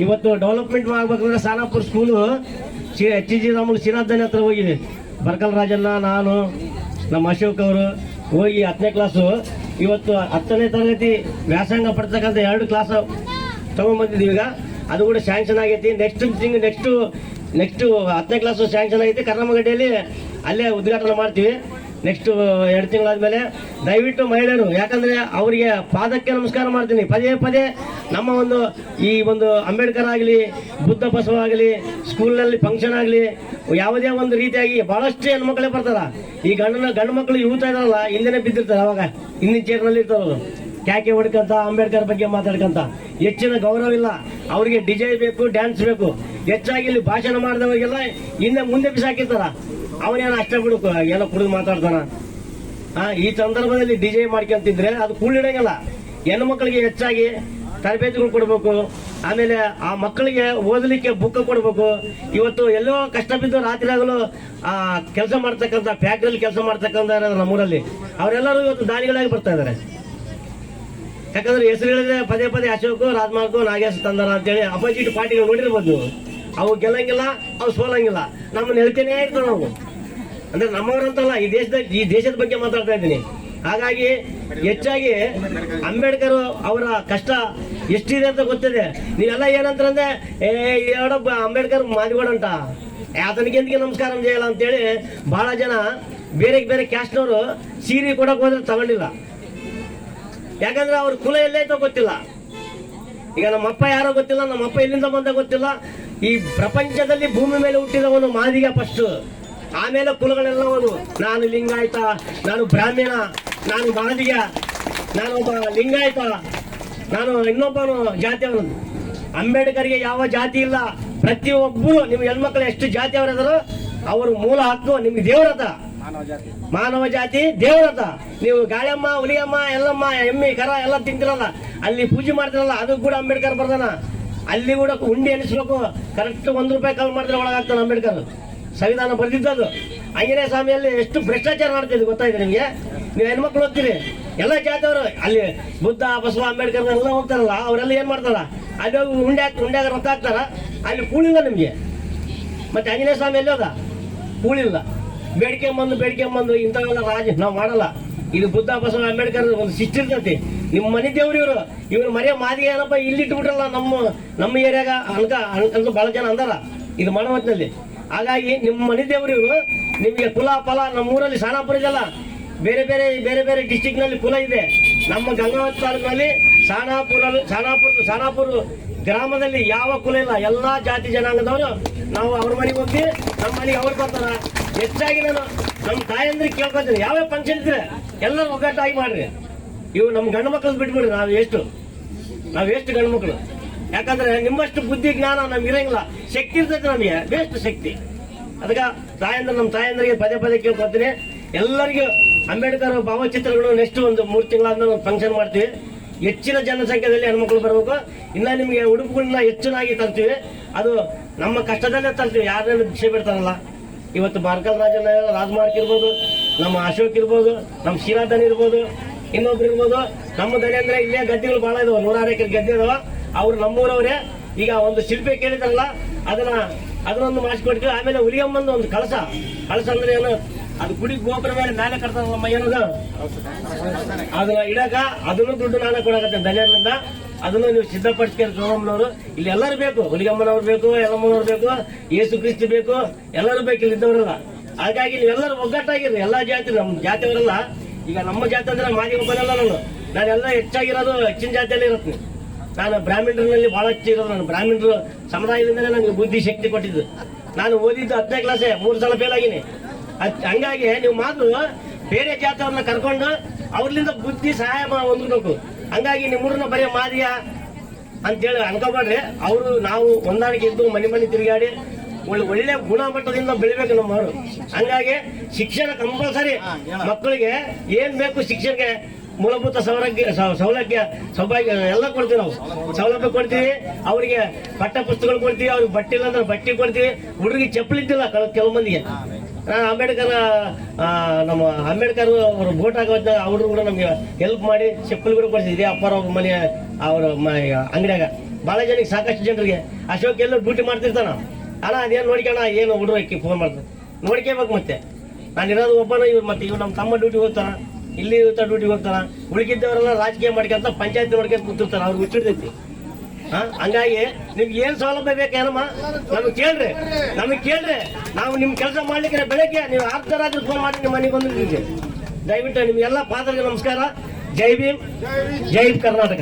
ಇವತ್ತು ಡೆವಲಪ್ಮೆಂಟ್ ಆಗಬೇಕಂದ್ರೆ ಸಾನಾಪುರ್ ಸ್ಕೂಲು HG ರಾಮುಲು ಶ್ರೀನಾಥನಿ ಹತ್ರ ಹೋಗಿದೆ. ಬರ್ಕಲ್ ರಾಜಣ್ಣ, ನಾನು, ನಮ್ಮ ಅಶೋಕ್ ಅವರು ಹೋಗಿ 10ನೇ ಕ್ಲಾಸು, ಇವತ್ತು 10ನೇ ತರಗತಿ ವ್ಯಾಸಂಗ ಪಡ್ತಕ್ಕಂಥ 2 ಕ್ಲಾಸ್ ತಗೊಂಡ್ಬಂದಿದ್ದೀವಿ. ಈಗ ಅದು ಕೂಡ ಸ್ಯಾಂಕ್ಷನ್ ಆಗೈತಿ. ನೆಕ್ಸ್ಟ್ 10ನೇ ಕ್ಲಾಸು ಸ್ಯಾಂಕ್ಷನ್ ಆಗೈತಿ. ಕರ್ನಾಮಗಡ್ಡೆಯಲ್ಲಿ ಅಲ್ಲೇ ಉದ್ಘಾಟನೆ ಮಾಡ್ತೀವಿ ನೆಕ್ಸ್ಟ್ 2 ತಿಂಗಳಾದ್ಮೇಲೆ. ದಯವಿಟ್ಟು ಮಹಿಳೆಯರು, ಯಾಕಂದ್ರೆ ಅವರಿಗೆ ಪಾದಕ್ಕೆ ನಮಸ್ಕಾರ ಮಾಡ್ತೀನಿ. ಪದೇ ಪದೇ ನಮ್ಮ ಈ ಒಂದು ಅಂಬೇಡ್ಕರ್ ಆಗಲಿ, ಬುದ್ಧ ಬಸವ ಆಗಲಿ, ಸ್ಕೂಲ್ನಲ್ಲಿ ಫಂಕ್ಷನ್ ಆಗಲಿ, ಯಾವುದೇ ಒಂದು ರೀತಿಯಾಗಿ ಬಹಳಷ್ಟು ಹೆಣ್ಮಕ್ಳೇ ಬರ್ತಾರ. ಈ ಗಂಡು ಮಕ್ಕಳು ಯೂತ್ ಇದಾರಲ್ಲ, ಹಿಂದೆನೆ ಬಿದ್ದಿರ್ತಾರೆ. ಅವಾಗ ಹಿಂದಿನ ಚೇರ್ನಲ್ಲಿ ಇರ್ತಾರಲ್ಲ, ಕ್ಯಾಕೆ ಹೊಡ್ಕಂತ ಅಂಬೇಡ್ಕರ್ ಬಗ್ಗೆ ಮಾತಾಡ್ಕಂತ. ಹೆಚ್ಚಿನ ಗೌರವ ಇಲ್ಲ ಅವರಿಗೆ. ಡಿಜೆ ಬೇಕು, ಡ್ಯಾನ್ಸ್ ಬೇಕು. ಹೆಚ್ಚಾಗಿ ಇಲ್ಲಿ ಭಾಷಣ ಮಾಡಿದವರಿಗೆಲ್ಲ ಹಿಂದೆ ಮುಂದೆ ಬಿಸಾಕಿರ್ತಾರ. ಅವನೇನೋ ಅಷ್ಟೇ ಬಿಡು, ಏನೋ ಕುಡಿದು ಮಾತಾಡ್ತಾನ. ಈ ಸಂದರ್ಭದಲ್ಲಿ ಡಿಜೆ ಮಾಡ್ಕೊಂತಿದ್ರೆ ಅದು ಕೂಡಿಡಂಗಿಲ್ಲ. ಹೆಣ್ಣು ಮಕ್ಕಳಿಗೆ ಹೆಚ್ಚಾಗಿ ತರಬೇತಿಗಳು ಕೊಡಬೇಕು. ಆಮೇಲೆ ಆ ಮಕ್ಕಳಿಗೆ ಓದಲಿಕ್ಕೆ ಬುಕ್ ಕೊಡಬೇಕು. ಇವತ್ತು ಎಲ್ಲೋ ಕಷ್ಟ ಬಿದ್ದು ರಾತ್ರಿ ಆಗಲು ಕೆಲಸ ಮಾಡ್ತಕ್ಕಂಥ ಫ್ಯಾಕ್ಟ್ರಿಯಲ್ಲಿ ಕೆಲಸ ಮಾಡ್ತಕ್ಕಂಥ ನಮ್ಮೂರಲ್ಲಿ ಅವರೆಲ್ಲರೂ ಇವತ್ತು ದಾನಿಗಳಾಗಿ ಬರ್ತಾ ಇದ್ದಾರೆ. ಯಾಕಂದ್ರೆ ಹೆಸರು ಹೇಳಿದ್ರೆ ಪದೇ ಪದೇ ಅಶೋಕ್, ರಾಜ್ಮಾರ್ಗು, ನಾಗೇಶ್ ತಂದಾರ ಅಂತೇಳಿ ಅಪೋಸಿಟ್ ಪಾರ್ಟಿಗಳು ನೋಡಿರ್ಬೋದು. ಅವು ಗೆಲ್ಲಂಗಿಲ್ಲ, ಅವು ಸೋಲಂಗಿಲ್ಲ. ನಮ್ಮನ್ನ ಹೇಳ್ತೇನೆ ಇರ್ತವೆ ನಾವು. ಅಂದ್ರೆ ನಮ್ಮವರಂತಲ್ಲ, ಈ ದೇಶದ ಬಗ್ಗೆ ಮಾತಾಡ್ತಾ ಇದ್ದೀನಿ. ಹಾಗಾಗಿ ಹೆಚ್ಚಾಗಿ ಅಂಬೇಡ್ಕರ್ ಅವರ ಕಷ್ಟ ಎಷ್ಟಿದೆ ಅಂತ ಗೊತ್ತಿದೆ. ನೀವೆಲ್ಲ ಏನಂತಂದ್ರೆ, ಎರಡೊಬ್ಬ ಅಂಬೇಡ್ಕರ್ ಮಾದಿಗೋಡಂಟ, ಆತನಿಗೆ ಎಂದಿಗೆ ನಮಸ್ಕಾರ చేయಲ್ಲ ಅಂತೇಳಿ ಬಹಳ ಜನ ಬೇರೆ ಬೇರೆ ಕ್ಯಾಸ್ಟ್ನವರು ಸೀರೆ ಕೊಡಕ್ ಹೋದ್ರೆ ತಗೊಂಡಿಲ್ಲ. ಯಾಕಂದ್ರೆ ಅವ್ರ ಕುಲ ಎಲ್ಲೈತೋ ಗೊತ್ತಿಲ್ಲ. ಈಗ ನಮ್ಮಪ್ಪ ಯಾರೋ ಗೊತ್ತಿಲ್ಲ, ನಮ್ಮಪ್ಪ ಎಲ್ಲಿಂದ ಬಂದ ಗೊತ್ತಿಲ್ಲ. ಈ ಪ್ರಪಂಚದಲ್ಲಿ ಭೂಮಿ ಮೇಲೆ ಹುಟ್ಟಿದವನು ಮಾದಿಗ ಫಸ್ಟ್, ಆಮೇಲೆ ಕುಲಗಳೆಲ್ಲವನು. ನಾನು ಲಿಂಗಾಯತ, ನಾನು ಬ್ರಾಹ್ಮಣ, ನಾನು ಮಾದಿಗ, ನಾನೊಬ್ಬ ಲಿಂಗಾಯತ, ನಾನು ಇನ್ನೊಬ್ಬನು ಜಾತಿಯವನು. ಅಂಬೇಡ್ಕರ್ಗೆ ಯಾವ ಜಾತಿ ಇಲ್ಲ. ಪ್ರತಿಯೊಬ್ಬರು ನಿಮ್ಮ ಹೆಣ್ಮಕ್ಳು ಎಷ್ಟು ಜಾತಿಯವರಿದಾರೋ ಅವ್ರ ಮೂಲ ಹಕ್ಕು ನಿಮ್ಗೆ ದೇವರತ, ಮಾನವ ಜಾತಿ ದೇವರತ. ನೀವು ಗಾಯಮ್ಮ, ಹುಲಿಯಮ್ಮ, ಎಲ್ಲಮ್ಮ, ಎಮ್ಮೆ, ಕರ ಎಲ್ಲ ತಿಂತಿರಲ್ಲ, ಅಲ್ಲಿ ಪೂಜೆ ಮಾಡ್ತಿರಲ್ಲ, ಅದು ಕೂಡ ಅಂಬೇಡ್ಕರ್ ಬರ್ದಾನ. ಅಲ್ಲಿ ಕೂಡ ಉಂಡಿ ಎನಿಸ್ಬೇಕು. ಕರೆಕ್ಟ್ ₹1 ಕಾಲ್ ಮಾಡಿದ್ರೆ ಒಳಗಾಗ್ತಾನೆ ಅಂಬೇಡ್ಕರ್. ಸಂವಿಧಾನ ಬರೆದಿದ್ದದು. ಆಂಜನೇಯ ಸ್ವಾಮಿಯಲ್ಲಿ ಎಷ್ಟು ಭ್ರಷ್ಟಾಚಾರ ಮಾಡ್ತಿದ್ವಿ ಗೊತ್ತಾಯ್ತು ನಿಮ್ಗೆ. ನೀವು ಹೆಣ್ಮಕ್ಳು ಹೋಗ್ತೀರಿ, ಎಲ್ಲ ಜಾತಿಯವರು ಅಲ್ಲಿ ಬುದ್ಧ, ಬಸವ, ಅಂಬೇಡ್ಕರ್ ಎಲ್ಲ ಹೋಗ್ತಾರಲ್ಲ, ಅವರೆಲ್ಲ ಏನ್ ಮಾಡ್ತಾರ, ಅಲ್ಲಿ ಹೋಗಿ ಉಂಡ್ಯಾಗ ರೊಕ್ಕ ಹಾಕ್ತಾರ. ಅಲ್ಲಿ ಕೂಳಿಲ್ಲ ನಿಮ್ಗೆ. ಮತ್ತೆ ಆಂಜನೇಯ ಸ್ವಾಮಿ ಎಲ್ಲಿ ಹೋದ? ಕೂಳಿಲ್ಲ. ಬೇಡಿಕೆ ಬಂದು ಇಂಥವೆಲ್ಲ ನಾವು ಮಾಡಲ್ಲ. ಇದು ಬುದ್ಧ, ಬಸವ, ಅಂಬೇಡ್ಕರ್ ಒಂದು ಶಿಸ್ತು ಇರ್ತೈತಿ. ನಿಮ್ಮ ಮನೆ ದೇವ್ರು ಇವ್ರು ಮರ್ಯ ಮಾದಿಗೆ ಏನಪ್ಪ ಇಲ್ಲಿಟ್ಟು ಬಿಟ್ರಲ್ಲ ನಮ್ಮ ಏರಿಯಾಗ ಅಂತ ಬಹಳ ಜನ ಅಂದಾರ ಇದು ಮನವತ್ನಲ್ಲಿ. ಹಾಗಾಗಿ ನಿಮ್ಮ ಮನೆ ದೇವ್ರು ಇವರು. ನಿಮಗೆ ಕುಲ ಫಲ ನಮ್ಮೂರಲ್ಲಿ ಸಾನಾಪುರ ಇದೆಲ್ಲ, ಬೇರೆ ಬೇರೆ ಡಿಸ್ಟಿಕ್ ನಲ್ಲಿ ಕುಲ ಇದೆ. ನಮ್ಮ ಗಂಗಾವತಿ ತಾಲೂಕಿನಲ್ಲಿ ಸಾನಾಪುರ ಗ್ರಾಮದಲ್ಲಿ ಯಾವ ಕುಲ ಇಲ್ಲ. ಎಲ್ಲಾ ಜಾತಿ ಜನಾಂಗದವರು ನಾವು ಅವ್ರ ಮನೆಗೆ ಹೋಗ್ತೀವಿ, ನಮ್ಮ ಮನೆಗೆ ಅವ್ರು ಬರ್ತಾರ. ಹೆಚ್ಚಾಗಿ ನಾನು ನಮ್ಮ ತಾಯಂದ್ರಿಗೆ ಕೇಳ್ಕೊತೀನಿ, ಯಾವ್ಯಾವ ಫಂಕ್ಷನ್ ಇದ್ರೆ ಎಲ್ಲರೂ ಒಗ್ಗಟ್ಟಾಗಿ ಮಾಡ್ರಿ. ಇವು ನಮ್ಮ ಗಂಡು ಮಕ್ಕಳು ಬಿಟ್ಬಿಡ್ರಿ. ನಾವು ಎಷ್ಟು ಗಂಡು ಮಕ್ಕಳು. ಯಾಕಂದ್ರೆ ನಿಮ್ಮಷ್ಟು ಬುದ್ಧಿ ಜ್ಞಾನ ನಮ್ಗೆ ಇರಂಗಿಲ್ಲ. ಶಕ್ತಿ ಇರ್ತೈತೆ ನಮಗೆ, ಬೇಸ್ಟ್ ಶಕ್ತಿ. ಅದಕ್ಕೆ ನಮ್ಮ ತಾಯಂದ್ರಿಗೆ ಪದೇ ಪದೇ ಕೇಳ್ಕೊತೀನಿ. ಎಲ್ಲರಿಗೂ ಅಂಬೇಡ್ಕರ್ ಭಾವಚಿತ್ರಗಳು ನೆಕ್ಸ್ಟ್ ಒಂದು 3 ತಿಂಗಳಾದ್ಮೇಲೆ ಒಂದು ಫಂಕ್ಷನ್ ಮಾಡ್ತೀವಿ. ಹೆಚ್ಚಿನ ಜನಸಂಖ್ಯೆಯಲ್ಲಿ ಹೆಣ್ಮಕ್ಳು ಬರಬೇಕು. ಇನ್ನ ನಿಮಗೆ ಉಡುಪುಗಳನ್ನ ಹೆಚ್ಚಿನಾಗಿ ತರ್ತೀವಿ. ಅದು ನಮ್ಮ ಕಷ್ಟದಲ್ಲೇ ತರ್ತೀವಿ. ಯಾರನ್ನ ಭಿಕ್ಷೆ ಬಿಡ್ತಾರಲ್ಲ, ಇವತ್ತು ಬಾರ್ಕಲ್ ರಾಜಮಾರ್ಕ್ ಇರ್ಬೋದು, ನಮ್ಮ ಅಶೋಕ್ ಇರ್ಬೋದು, ನಮ್ಮ ಶ್ರೀನಾಥನ್ ಇರ್ಬೋದು, ಇನ್ನೊಬ್ರು ಇರ್ಬೋದು. ನಮ್ಮ ದನಿ ಅಂದ್ರೆ ಇಲ್ಲೇ ಗದ್ದೆಗಳು ಬಹಳ ಇದಾವ, 106 ಎಕರೆ ಗದ್ದೆ ಇದಾವ. ಅವ್ರು ನಮ್ಮೂರವ್ರೆ. ಈಗ ಒಂದು ಶಿಲ್ಪಿ ಕೇಳಿದಾರಲ್ಲ, ಅದನ್ನೊಂದು ಮಾಡಿಸ್ಕೊಡ್ತೀವಿ. ಆಮೇಲೆ ಹುಲಿಯಮ್ಮಂದು ಒಂದು ಕಳಸ ಅಂದ್ರೆ ಏನು, ಅದು ಗುಡಿ ಗೋಪುರ ಮೇಲೆ ಕಟ್ತಾರಲ್ಲ ಏನದ, ಅದನ್ನ ಇಡಕ ಅದನ್ನು ದುಡ್ಡು ನಾನೇ ಕೊಡಕತ್ತೇನೆ ದನಿಯರಿಂದ. ಅದನ್ನು ನೀವು ಸಿದ್ಧಪಡಿಸ್ಕೊಂಡು ಗೌರಮ್ಮನವರು. ಇಲ್ಲಿ ಎಲ್ಲರೂ ಬೇಕು, ಹುಲಿಗಮ್ಮನವ್ರು ಬೇಕು, ಯಲ್ಲಮ್ಮನವ್ರು ಬೇಕು, ಯೇಸು ಕ್ರಿಸ್ತ ಬೇಕು, ಎಲ್ಲರೂ ಬೇಕು ಇಲ್ಲಿ ಇದ್ದವರೆಲ್ಲ. ಹಾಗಾಗಿ ನೀವೆಲ್ಲರೂ ಒಗ್ಗಟ್ಟಾಗಿರ್ರಿ. ಎಲ್ಲಾ ಜಾತಿ, ನಮ್ಮ ಜಾತಿಯವರೆಲ್ಲ. ಈಗ ನಮ್ಮ ಜಾತಿ ಅಂದ್ರೆ ಮಾದಿಗ ಬರಲ್ಲ. ನಾನೆಲ್ಲ ಹೆಚ್ಚಾಗಿರೋದು ಹೆಚ್ಚಿನ ಜಾತಿಯಲ್ಲಿ ಇರುತ್ತೆ. ನಾನು ಬ್ರಾಹ್ಮಣರಲ್ಲಿ ಬಹಳ ಹೆಚ್ಚು ಇರೋದು. ನಾನು ಬ್ರಾಹ್ಮಣರು ಸಮುದಾಯದಿಂದಲೇ ನನಗೆ ಬುದ್ಧಿ ಶಕ್ತಿ ಕೊಟ್ಟಿದ್ದು. ನಾನು ಓದಿದ್ದು 10ನೇ ಕ್ಲಾಸೇ 3 ಸಲ ಫೇಲ್ ಆಗಿನಿ. ಹಂಗಾಗಿ ನೀವು ಮಾತು ಬೇರೆ ಜಾತಿಯವ್ರನ್ನ ಕರ್ಕೊಂಡು ಅವ್ರಲಿಂದ ಬುದ್ಧಿ ಸಹಾಯ ಹೊಂದ್ಬೇಕು. ಹಂಗಾಗಿ ನಿಮ್ಮೂರನ್ನ ಬರೀ ಮಾದಿಯ ಅಂತೇಳಿ ಅನ್ಕೋಬೇಡ್ರಿ. ಅವರು ನಾವು ಹೊಂದಾಣಿಕೆ ಇದ್ದು ಮನೆ ತಿರುಗಾಡಿ ಒಳ್ಳೆ ಗುಣಮಟ್ಟದಿಂದ ಬೆಳಿಬೇಕು ನಮ್ಮವರು. ಹಂಗಾಗಿ ಶಿಕ್ಷಣ ಕಂಪಲ್ಸರಿ. ಮಕ್ಕಳಿಗೆ ಏನ್ ಬೇಕು ಶಿಕ್ಷಣಕ್ಕೆ ಮೂಲಭೂತ ಸೌಲಭ್ಯ ಎಲ್ಲ ಕೊಡ್ತೀವಿ ನಾವು. ಸೌಲಭ್ಯ ಕೊಡ್ತೀವಿ, ಅವರಿಗೆ ಪಠ್ಯ ಪುಸ್ತಕಗಳು ಕೊಡ್ತೀವಿ, ಅವ್ರಿಗೆ ಬಟ್ಟೆ ಇಲ್ಲ ಅಂದ್ರೆ ಬಟ್ಟೆ ಕೊಡ್ತೀವಿ. ಹುಡುಗಿಗೆ ಚಪ್ಪಲಿ ಇದ್ದಿಲ್ಲ ಕೆಲವು ಮಂದಿಗೆ. ನಮ್ಮ ಅಂಬೇಡ್ಕರ್ ಅವರು ವೋಟ್ ಆಗೋದ್ನ ಅವರು ಕೂಡ ನಮ್ಗೆ ಹೆಲ್ಪ್ ಮಾಡಿ ಚಪ್ಪಲಿ ಕೂಡ ಕೊಡ್ತಿದ್ವಿ. ಅಪ್ಪಾರ ಮನೆ ಅವ್ರ ಅಂಗಡಿಯಾಗ ಬಹಳ ಜನಕ್ಕೆ, ಸಾಕಷ್ಟು ಜನರಿಗೆ. ಅಶೋಕ್ ಎಲ್ಲರೂ ಡ್ಯೂಟಿ ಮಾಡ್ತಿರ್ತಾನ. ಅಣ್ಣ ಅದೇನು ನೋಡ್ಕೋಣ, ಏನು ಹುಡುಗಕ್ಕೆ ಫೋನ್ ಮಾಡ್ತಾರೆ, ನೋಡ್ಕೋಬೇಕು. ಮತ್ತೆ ನಾನು ಇರೋದು ಒಬ್ಬನ, ಇವ್ರು ಮತ್ತೆ ಇವ್ರು ನಮ್ಮ ತಮ್ಮ ಡ್ಯೂಟಿಗೆ ಹೋಗ್ತಾರ, ಇಲ್ಲಿ ಡ್ಯೂಟಿಗೆ ಹೋಗ್ತಾರ. ಉಳಿಕಿದ್ದವರೆಲ್ಲ ರಾಜಕೀಯ ಮಾಡ್ಕೊಂತ ಪಂಚಾಯತ್ ನೋಡ್ಕೊಂತ ಕೂತಿರ್ತಾರ. ಅವ್ರಿಗೆ ಹುಚ್ಚಿಡ್ತೈತಿ. ಹಂಗಾಗಿ ನಿಮ್ಗೆ ಏನ್ ಸೌಲಭ್ಯ ಬೇಕೇನಮ್ಮ ನಮಗೆ ಕೇಳ್ರಿ. ನಾವು ನಿಮ್ ಕೆಲಸ ಮಾಡ್ಲಿಕ್ಕೆ ಬೆಳಗ್ಗೆ ನೀವು ಅರ್ಧ ರಾತ್ರಿ ಫೋನ್ ಮಾಡಿ ನಿಮ್ಮ ಮನೆಗೆ ಬಂದಿದ್ದೀವಿ. ದಯವಿಟ್ಟು ನಿಮ್ಗೆಲ್ಲ ಪಾದರಿಗೆ ನಮಸ್ಕಾರ. ಜೈ ಭೀಮ್, ಜೈ ಕರ್ನಾಟಕ.